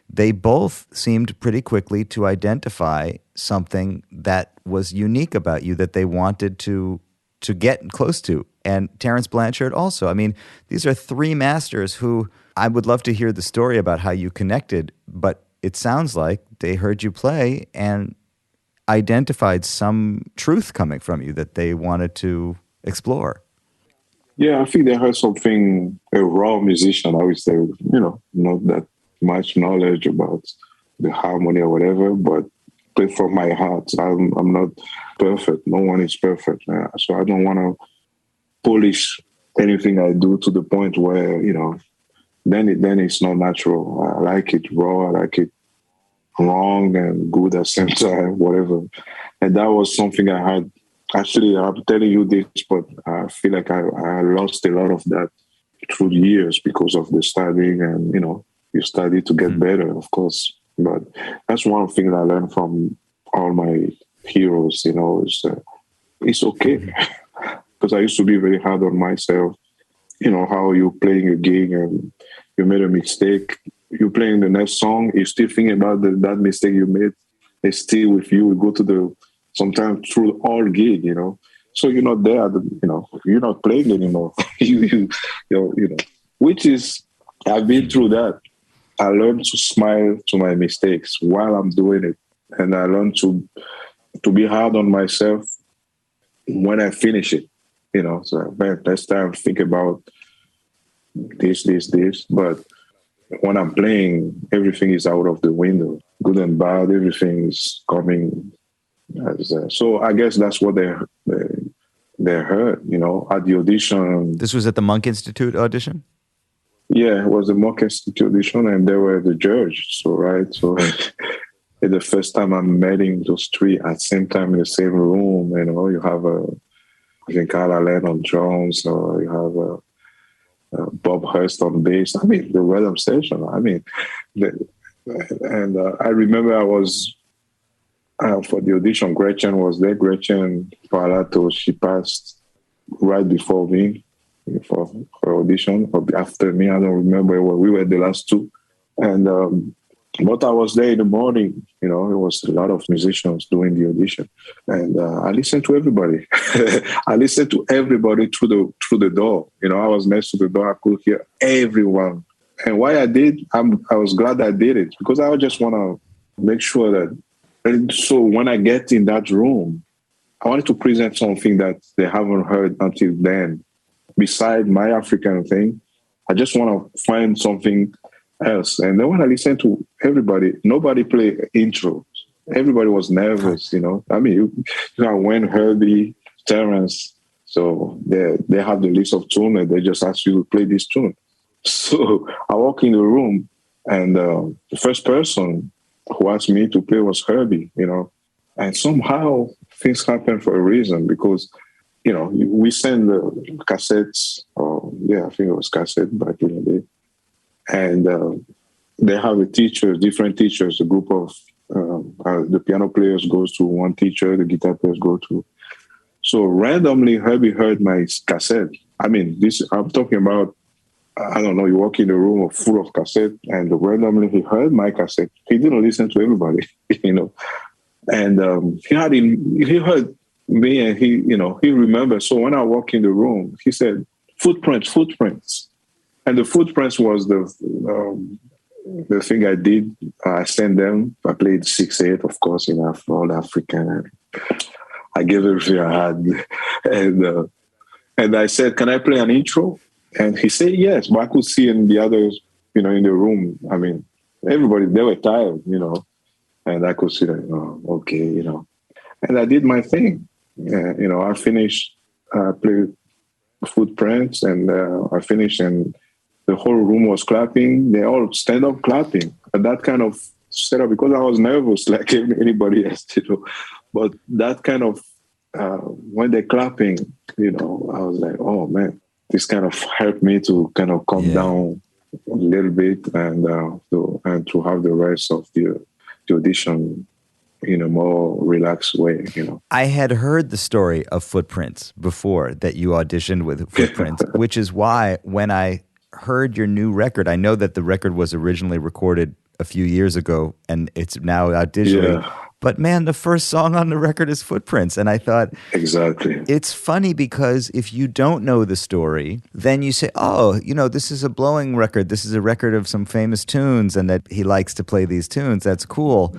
they both seemed pretty quickly to identify something that was unique about you that they wanted to get close to. And Terence Blanchard also. I mean, these are three masters who I would love to hear the story about how you connected, but it sounds like they heard you play and identified some truth coming from you that they wanted to explore. Yeah, I think they heard something, a raw musician, I would say, not that much knowledge about the harmony or whatever, but play from my heart. I'm not perfect. No one is perfect. So I don't want to polish anything I do to the point where, then it's not natural. I like it raw. I like it wrong and good at the same time, whatever. And that was something I had. Actually, I'm telling you this, but I feel like I lost a lot of that through the years because of the studying and, you study to get better, of course. But that's one thing I learned from all my heroes, is it's okay. Because I used to be very hard on myself. How you playing a gig and you made a mistake. You're playing the next song, you're still thinking about that mistake you made. It's still with you. You go to sometimes through all gig, So you're not there, you're not playing anymore. Which is, I've been through that. I learned to smile to my mistakes while I'm doing it. And I learned to be hard on myself when I finish it. So man, next time think about this. But when I'm playing, everything is out of the window. Good and bad, everything is coming. So I guess that's what they heard, at the audition. This was at the Monk Institute audition? Yeah, it was the Monk Institute audition, and they were the judge. So it's the first time I'm meeting those three at the same time in the same room. You have I think Carla Len on drums, or you have Bob Hurst on bass. I mean, the rhythm section. I mean, I remember I was for the audition. Gretchen was there. Gretchen Palato. She passed right before me for her audition, or after me. I don't remember. We were the last two, and but I was there in the morning. It was a lot of musicians doing the audition, and I listened to everybody. I listened to everybody through the door. I was next to the door. I could hear everyone. And why I did, I was glad I did it, because I just want to make sure that. And so when I get in that room, I wanted to present something that they haven't heard until then. Beside my African thing, I just want to find something else. And then when I listened to everybody, nobody played intros. Everybody was nervous, I mean, when Herbie, Terence, so they have the list of tunes and they just ask you to play this tune. So I walk in the room, and the first person who asked me to play was Herbie, and somehow things happen for a reason, because, we send the cassettes, I think it was cassette back in the day. And they have different teachers, a group of the piano players goes to one teacher, the guitar players go to. So randomly, Herbie heard my cassette. I mean, I'm talking about, I don't know, you walk in the room full of cassette, and randomly he heard my cassette. He didn't listen to everybody, And he heard me, and he remembered. So when I walk in the room, he said, footprints. And the footprints was the thing I did. I sent them. I played 6/8, of course, all African. I gave everything I had. And I said, can I play an intro? And he said yes, but I could see in the others, in the room. I mean, everybody, they were tired, and I could see that, okay, And I did my thing. I finished, played footprints, and I finished, and the whole room was clapping. They all stand up clapping. And that kind of setup, because I was nervous like anybody else, But that kind of, when they're clapping, I was like, oh man, this kind of helped me to kind of calm down a little bit, and to have the rest of the audition in a more relaxed way, I had heard the story of Footprints before, that you auditioned with Footprints, which is why when I heard your new record, I know that the record was originally recorded a few years ago and it's now out digitally. Yeah. But man, the first song on the record is Footprints. And I thought, exactly. It's funny because if you don't know the story, then you say, oh, this is a blowing record. This is a record of some famous tunes and that he likes to play these tunes. That's cool.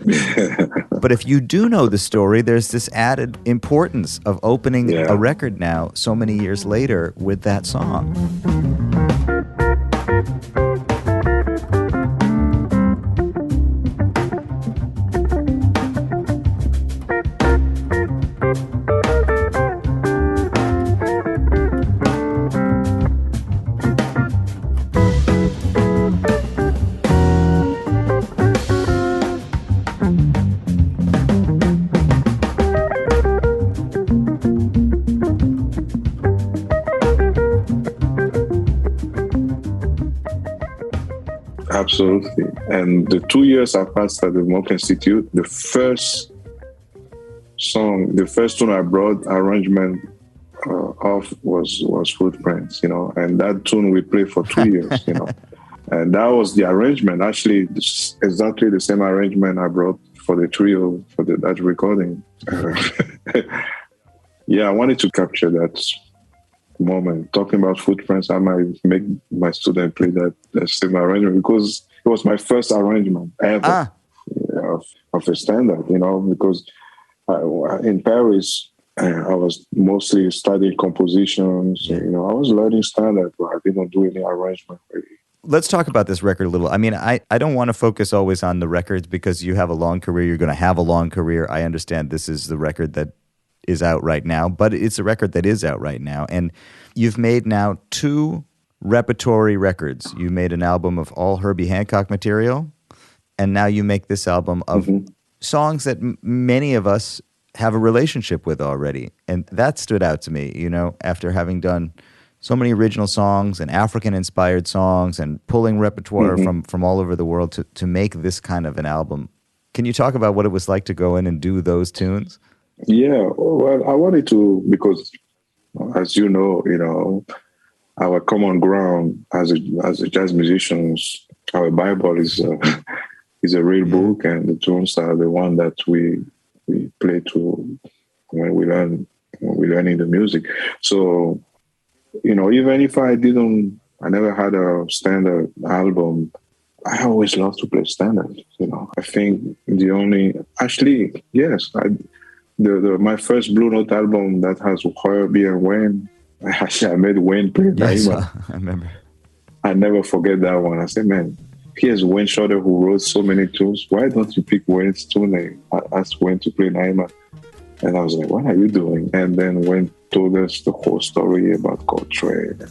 But if you do know the story, there's this added importance of opening a record now so many years later with that song. Absolutely. And the 2 years I passed at the Monk Institute, the first tune I brought arrangement of was Footprints, and that tune we played for 2 years, and that was the arrangement. Actually, exactly the same arrangement I brought for the trio for that recording. Yeah, I wanted to capture that moment. Talking about Footprints, I might make my student play that same arrangement because it was my first arrangement ever of a standard, because in Paris, I was mostly studying compositions. I was learning standard, but I didn't do any arrangement really. Let's talk about this record a little. I mean, I don't want to focus always on the records because you have a long career. You're going to have a long career. I understand this is the record that is out right now, but it's a record that is out right now. And you've made now 2 repertory records. You made an album of all Herbie Hancock material, and now you make this album of songs that many of us have a relationship with already. And that stood out to me, after having done so many original songs and African-inspired songs and pulling repertoire from all over the world to make this kind of an album. Can you talk about what it was like to go in and do those tunes? Yeah, well, I wanted to, because as you know, our common ground as a jazz musicians, our Bible is a real book, and the tunes are the one that we play to when we learning the music. So, even if I never had a standard album, I always love to play standard. I think my first Blue Note album that has Herbie and Wayne, I made Wayne play Naima. I remember. I never forget that one. I said, man, here's Wayne Shorter who wrote so many tunes. Why don't you pick Wayne's tune? I asked Wayne to play Naima. And I was like, what are you doing? And then Wayne told us the whole story about Coltrane.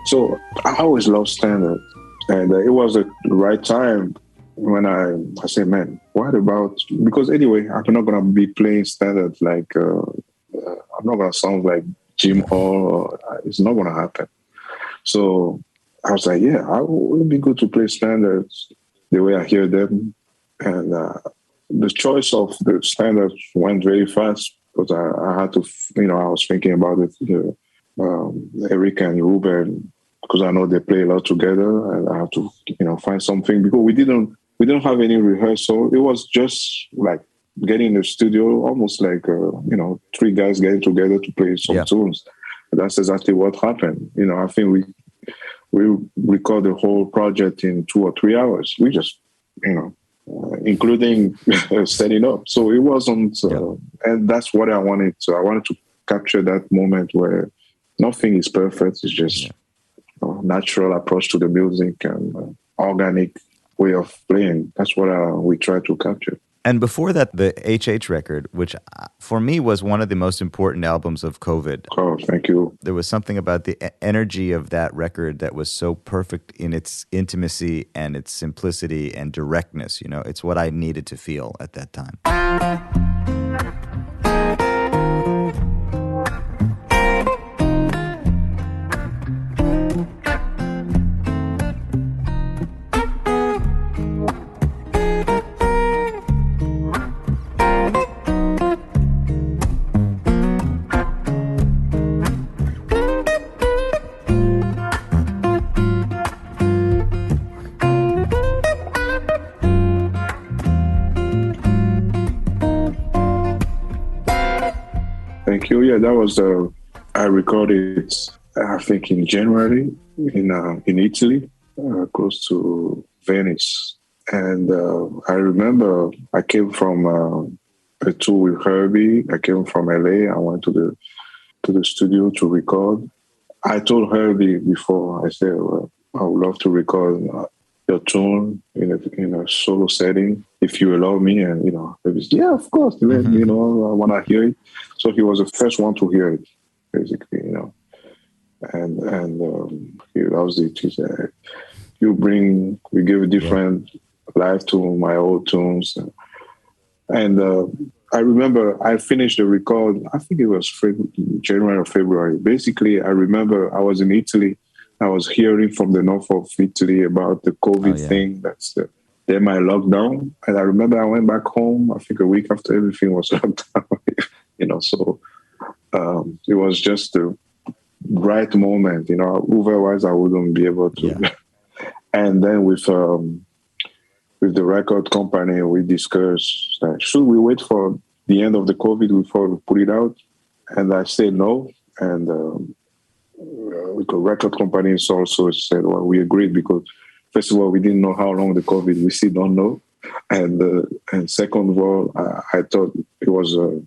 So I always loved standard, and it was the right time when I said, man, what about, because anyway, I'm not going to be playing standard like, I'm not going to sound like Jim Hall, it's not going to happen. So I was like, yeah, it would be good to play standards the way I hear them. And the choice of the standards went very fast because I had to, I was thinking about it, Eric and Ruben, because I know they play a lot together, and I have to, find something, because we didn't have any rehearsal. It was just like getting in the studio, almost like 3 guys getting together to play some tunes. And that's exactly what happened. I think we record the whole project in 2 or 3 hours. We just, including setting up. So it wasn't, and that's what I wanted. So I wanted to capture that moment where nothing is perfect. It's just natural approach to the music and organic way of playing. That's what we try to capture. And before that, the HH record, which for me was one of the most important albums of COVID. Oh, thank you. There was something about the energy of that record that was so perfect in its intimacy and its simplicity and directness. It's what I needed to feel at that time. Thank you. Yeah, that was I recorded, I think, in January in Italy, close to Venice. And I remember I came from a tour with Herbie. I came from LA. I went to the studio to record. I told Herbie before, I said, I would love to record your tune in a solo setting. if you allow me. And, he was, yeah, of course, I want to hear it. So he was the first one to hear it, basically, And that was it. He said, we give a different life to my old tunes. And I remember I finished the record, I think it was January or February. Basically, I remember I was in Italy. I was hearing from the north of Italy about the COVID thing. Then my lockdown. And I remember I went back home, I think a week after everything was locked down. So it was just the right moment. Otherwise I wouldn't be able to. Yeah. And then with the record company, we discussed, should we wait for the end of the COVID before we put it out? And I said no. And the record companies also said, well, we agreed because, first of all, we didn't know how long the COVID, we still don't know. And second of all, I thought it was a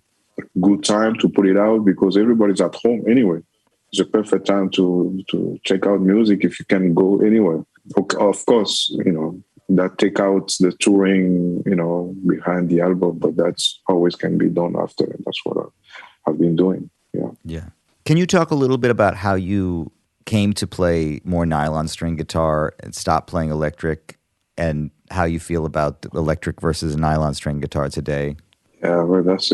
good time to put it out because everybody's at home anyway. It's a perfect time to check out music if you can go anywhere. Of course, that take out the touring, behind the album, but that's always can be done after. That's what I've been doing. Yeah. Yeah. Can you talk a little bit about how you came to play more nylon string guitar and stop playing electric, and how you feel about the electric versus nylon string guitar today? Yeah, well, that's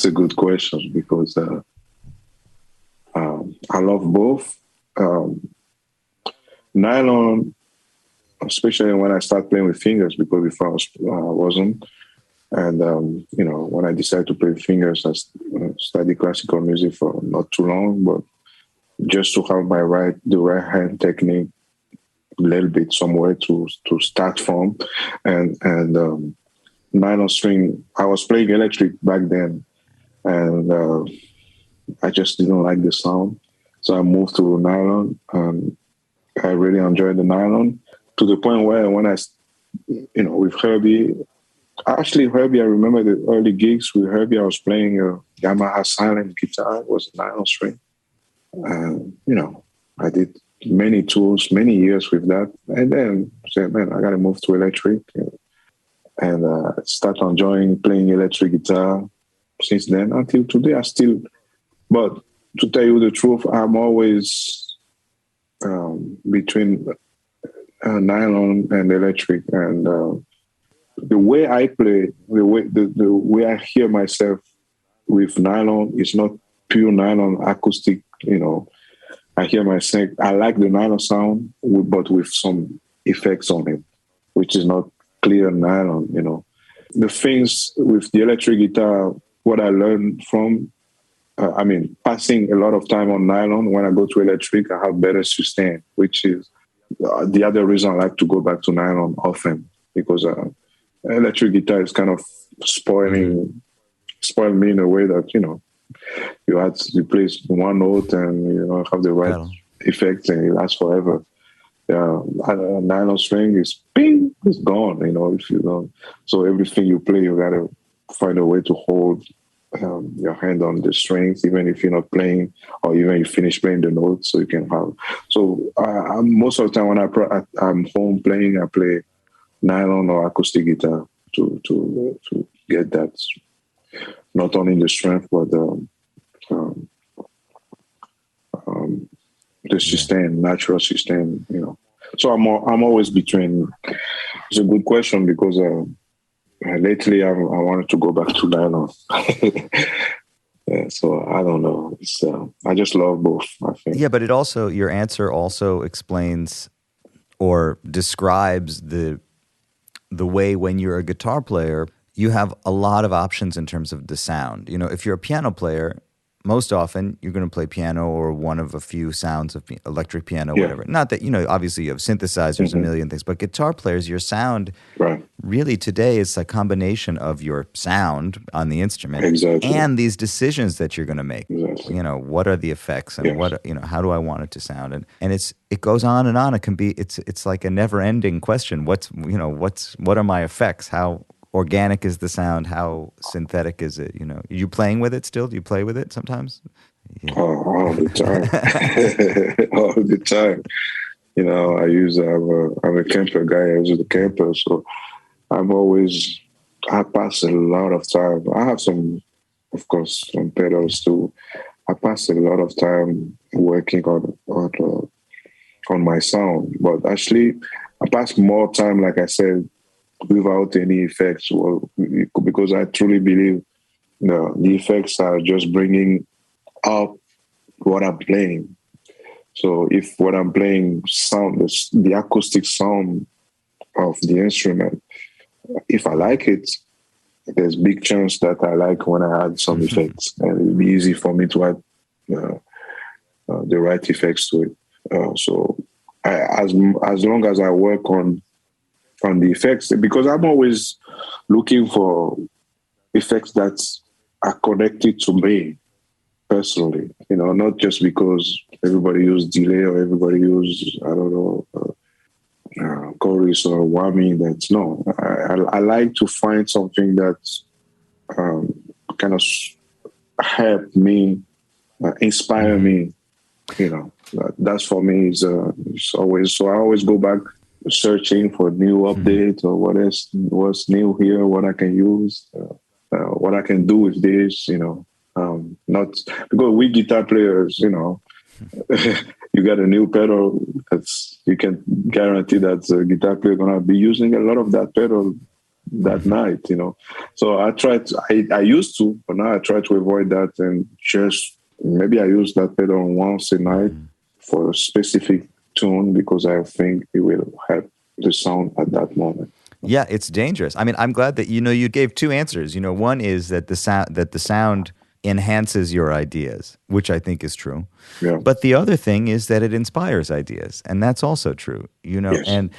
a good question because I love both. Nylon, especially when I start playing with fingers, because before I wasn't. And, when I decided to play with fingers, I studied classical music for not too long, but just to have the right hand technique a little bit somewhere to start from. And nylon string, I was playing electric back then, and I just didn't like the sound. So I moved to nylon, and I really enjoyed the nylon to the point where when I, with Herbie, I remember the early gigs with Herbie, I was playing a Yamaha silent guitar. It was a nylon string. And, I did many tours, many years with that. And then I said, man, I got to move to electric. And start enjoying playing electric guitar since then until today. But to tell you the truth, I'm always between nylon and electric. And the way I play, the way I hear myself with nylon is not pure nylon acoustic, I hear myself, I like the nylon sound, but with some effects on it, which is not clear nylon, The things with the electric guitar, what I learned from, passing a lot of time on nylon, when I go to electric, I have better sustain, which is the other reason I like to go back to nylon often, because electric guitar is kind of spoiled me in a way that, you play one note and have the right effects and it lasts forever. Nylon string is ping, it's gone, if you don't. So everything you play, you gotta find a way to hold your hand on the strings, even if you're not playing, or even you finish playing the notes, so you can have. So most of the time when I'm home playing, I play nylon or acoustic guitar to get that, not only the strength but the sustain, natural sustain. So I'm always between. It's a good question because lately I wanted to go back to nylon. So I don't know. I just love both, I think. Yeah, but your answer also explains or describes the way when you're a guitar player, you have a lot of options in terms of the sound. If you're a piano player, most often you're going to play piano or one of a few sounds of electric piano, whatever. Not that, obviously you have synthesizers, a million things, but guitar players, your sound really today is a combination of your sound on the instrument and these decisions that you're going to make. Exactly. What are the effects and what, how do I want it to sound? And it goes on and on. It can be, it's like a never ending question. What are my effects? How organic is the sound? How synthetic is it? Are you playing with it still? Do you play with it sometimes? Yeah. All the time. All the time. I'm a camper guy. I use the camper. So I pass a lot of time. I have some, of course, some pedals too. I pass a lot of time working on my sound, but actually I pass more time, like I said, without any effects. Well, because I truly believe the effects are just bringing up what I'm playing. So if what I'm playing the acoustic sound of the instrument, if I like it, there's big chance that I like when I add some effects, and it'll be easy for me to add the right effects to it. As long as I work on the effects, because I'm always looking for effects that are connected to me personally, not just because everybody use delay or everybody use, I don't know, chorus or whammy. No. I like to find something that kind of help me, inspire me. That's for me is always. So I always go back searching for new updates or what's new here, what I can use, what I can do with this. Not because we guitar players, you got a new pedal, you can guarantee that the guitar player gonna be using a lot of that pedal that night, So I used to, but now I try to avoid that and just maybe I use that pedal once a night for a specific tune because I think it will help the sound at that moment. Yeah, it's dangerous. I mean, I'm glad that you gave two answers. One is that the sound enhances your ideas, which I think is true. Yeah. But the other thing is that it inspires ideas, and that's also true. Yes. And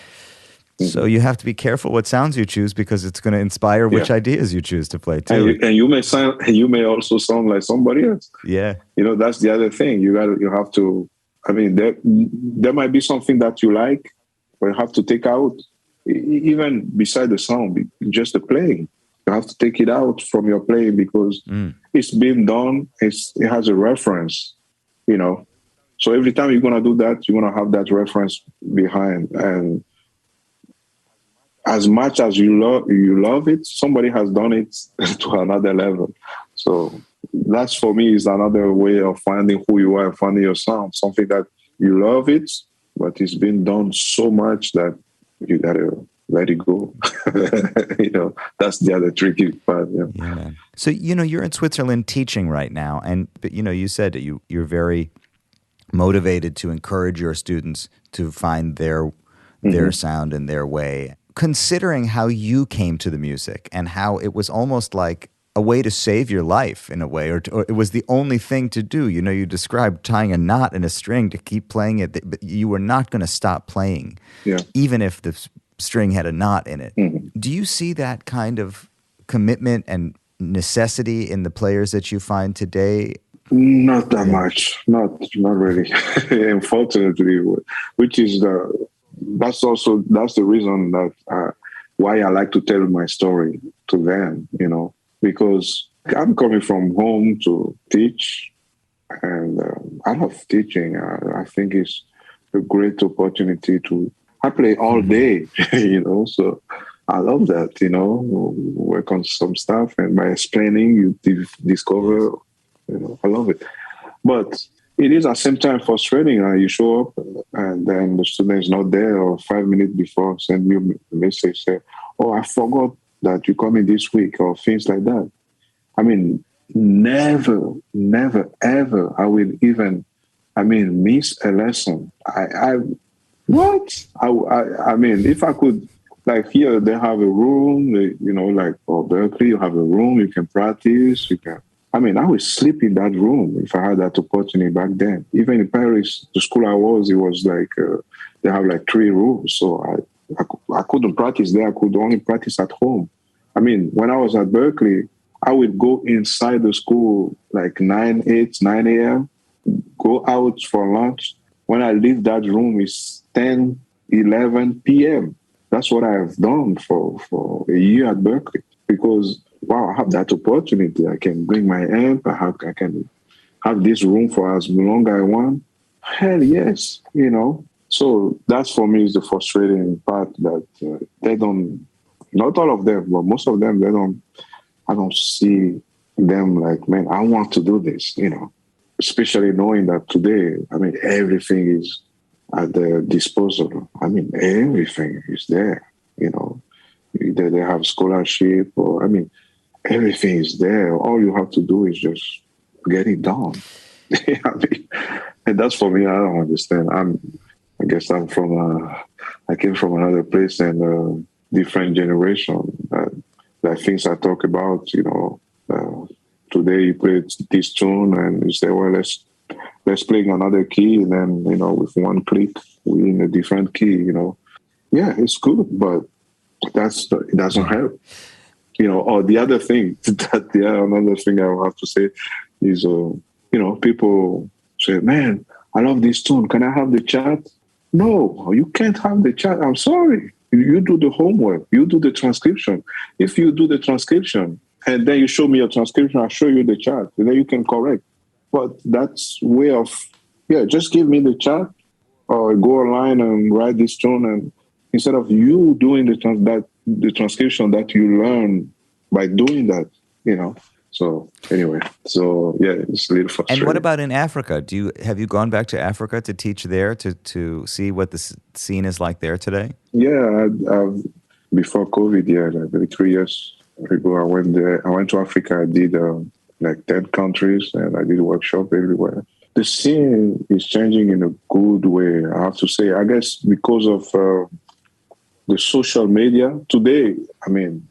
so you have to be careful what sounds you choose because it's going to inspire which ideas you choose to play too. And you may also sound like somebody else. Yeah. That's the other thing. You have to. I mean, there might be something that you like, but you have to take out, even beside the sound, just the playing. You have to take it out from your playing because it's been done. It has a reference, So every time you're gonna do that, you're gonna have that reference behind. And as much as you love it, somebody has done it to another level. So that's for me is another way of finding who you are, finding your sound. Something that you love it, but it's been done so much that you gotta let it go. That's the other tricky part. Yeah. So you're in Switzerland teaching right now, but you said that you're very motivated to encourage your students to find their sound and their way. Considering how you came to the music and how it was almost like a way to save your life in a way, or it was the only thing to do. You described tying a knot in a string to keep playing it, but you were not going to stop playing, even if the string had a knot in it. Do you see that kind of commitment and necessity in the players that you find today? Not that much. Not really. Unfortunately, which is that's the reason that why I like to tell my story to them, because I'm coming from home to teach, and I love teaching. I think it's a great opportunity I play all day, so I love that, work on some stuff, and by explaining, you discover, I love it. But it is at the same time frustrating. You show up and then the student is not there, or 5 minutes before send me a message, say, "Oh, I forgot that you're coming this week," or things like that. I mean, never, ever I will even, miss a lesson. What? I mean, if I could, like here, they have a room, like Berklee, you have a room, you can practice, I would sleep in that room if I had that opportunity back then. Even in Paris, the school I was, it was like, they have like 3 rooms. So I couldn't practice there. I could only practice at home. When I was at Berklee, I would go inside the school like 9 a.m., go out for lunch. When I leave that room, it's 10, 11 p.m. That's what I have done for a year at Berklee, because, wow, I have that opportunity. I can bring my amp. I can have this room for as long as I want. Hell yes, So that's for me is the frustrating part that they don't Not all of them, but most of them, I don't see them like, man, I want to do this, especially knowing that today, I mean, everything is at their disposal. I mean, everything is there, Either they have scholarship or, I mean, everything is there. All you have to do is just get it done. I mean, and that's for me, I don't understand. I guess I came from another place and different generation. The things I talk about, today you play this tune and you say, well, let's play another key, and then, with one click, we're in a different key, Yeah, it's good, but it doesn't help. Or the other thing, another thing I will have to say is, people say, man, I love this tune. Can I have the chat? No, you can't have the chat. I'm sorry. You do the homework. You do the transcription. If you do the transcription and then you show me your transcription, I'll show you the chat, and then you can correct. But that's way of, just give me the chat or go online and write this tune, and instead of you doing the transcription that you learn by doing that, So anyway, it's a little frustrating. And what about in Africa? Have you gone back to Africa to teach there to see what the scene is like there today? Yeah, before COVID, like 3 years ago, I went there. I went to Africa. I did like 10 countries, and I did a workshop everywhere. The scene is changing in a good way, I have to say. I guess because of the social media today. I mean,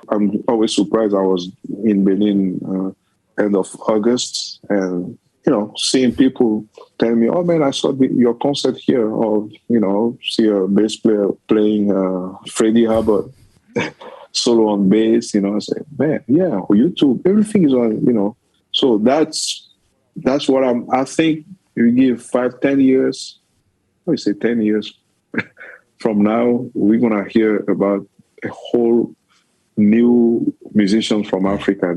I'm always surprised. I was in Benin end of August, and seeing people tell me, "Oh man, I saw your concert here," or see a bass player playing Freddie Hubbard solo on bass. I say, man, yeah, YouTube, everything is on. So that's what I think. You give 5-10 years. I say 10 years from now, we're gonna hear about a whole new musicians from Africa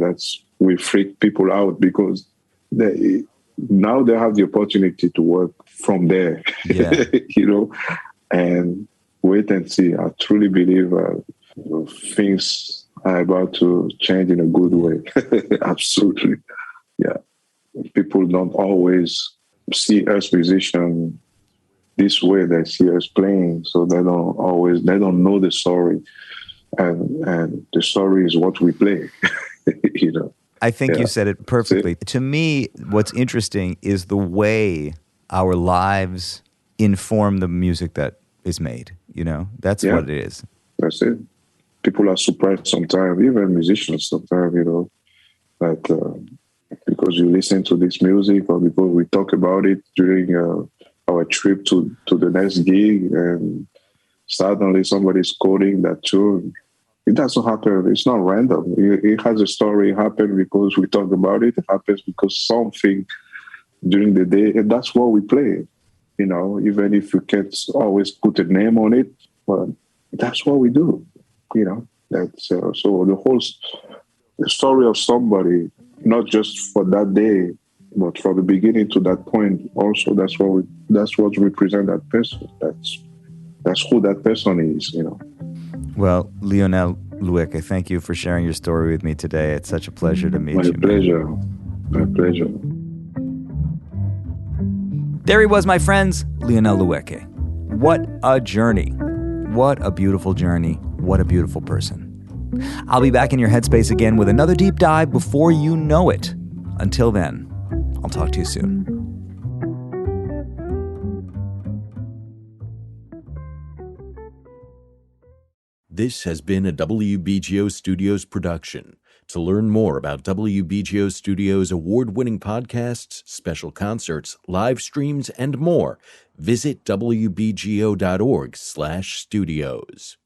will freak people out, because now they have the opportunity to work from there, and wait and see. I truly believe things are about to change in a good way. Absolutely. Yeah. People don't always see us musicians this way. They see us playing, so they don't know the story. And the story is what we play, I think you said it perfectly. To me, what's interesting is the way our lives inform the music that is made. That's what it is. That's it. People are surprised sometimes, even musicians sometimes, that because you listen to this music or because we talk about it during our trip to the next gig, and suddenly somebody's quoting that tune. It doesn't happen. It's not random. It has a story. It happened because we talk about it. It happens because something during the day, and that's what we play. Even if you can't always put a name on it, but that's what we do. That's so the story of somebody, not just for that day, but from the beginning to that point. Also, that's what represents that person. That's who that person is. Well, Lionel Loueke, thank you for sharing your story with me today. It's such a pleasure to meet you. My pleasure. There he was, my friends, Lionel Loueke. What a journey. What a beautiful journey. What a beautiful person. I'll be back in your headspace again with another deep dive before you know it. Until then, I'll talk to you soon. This has been a WBGO Studios production. To learn more about WBGO Studios' award-winning podcasts, special concerts, live streams, and more, visit wbgo.org/studios.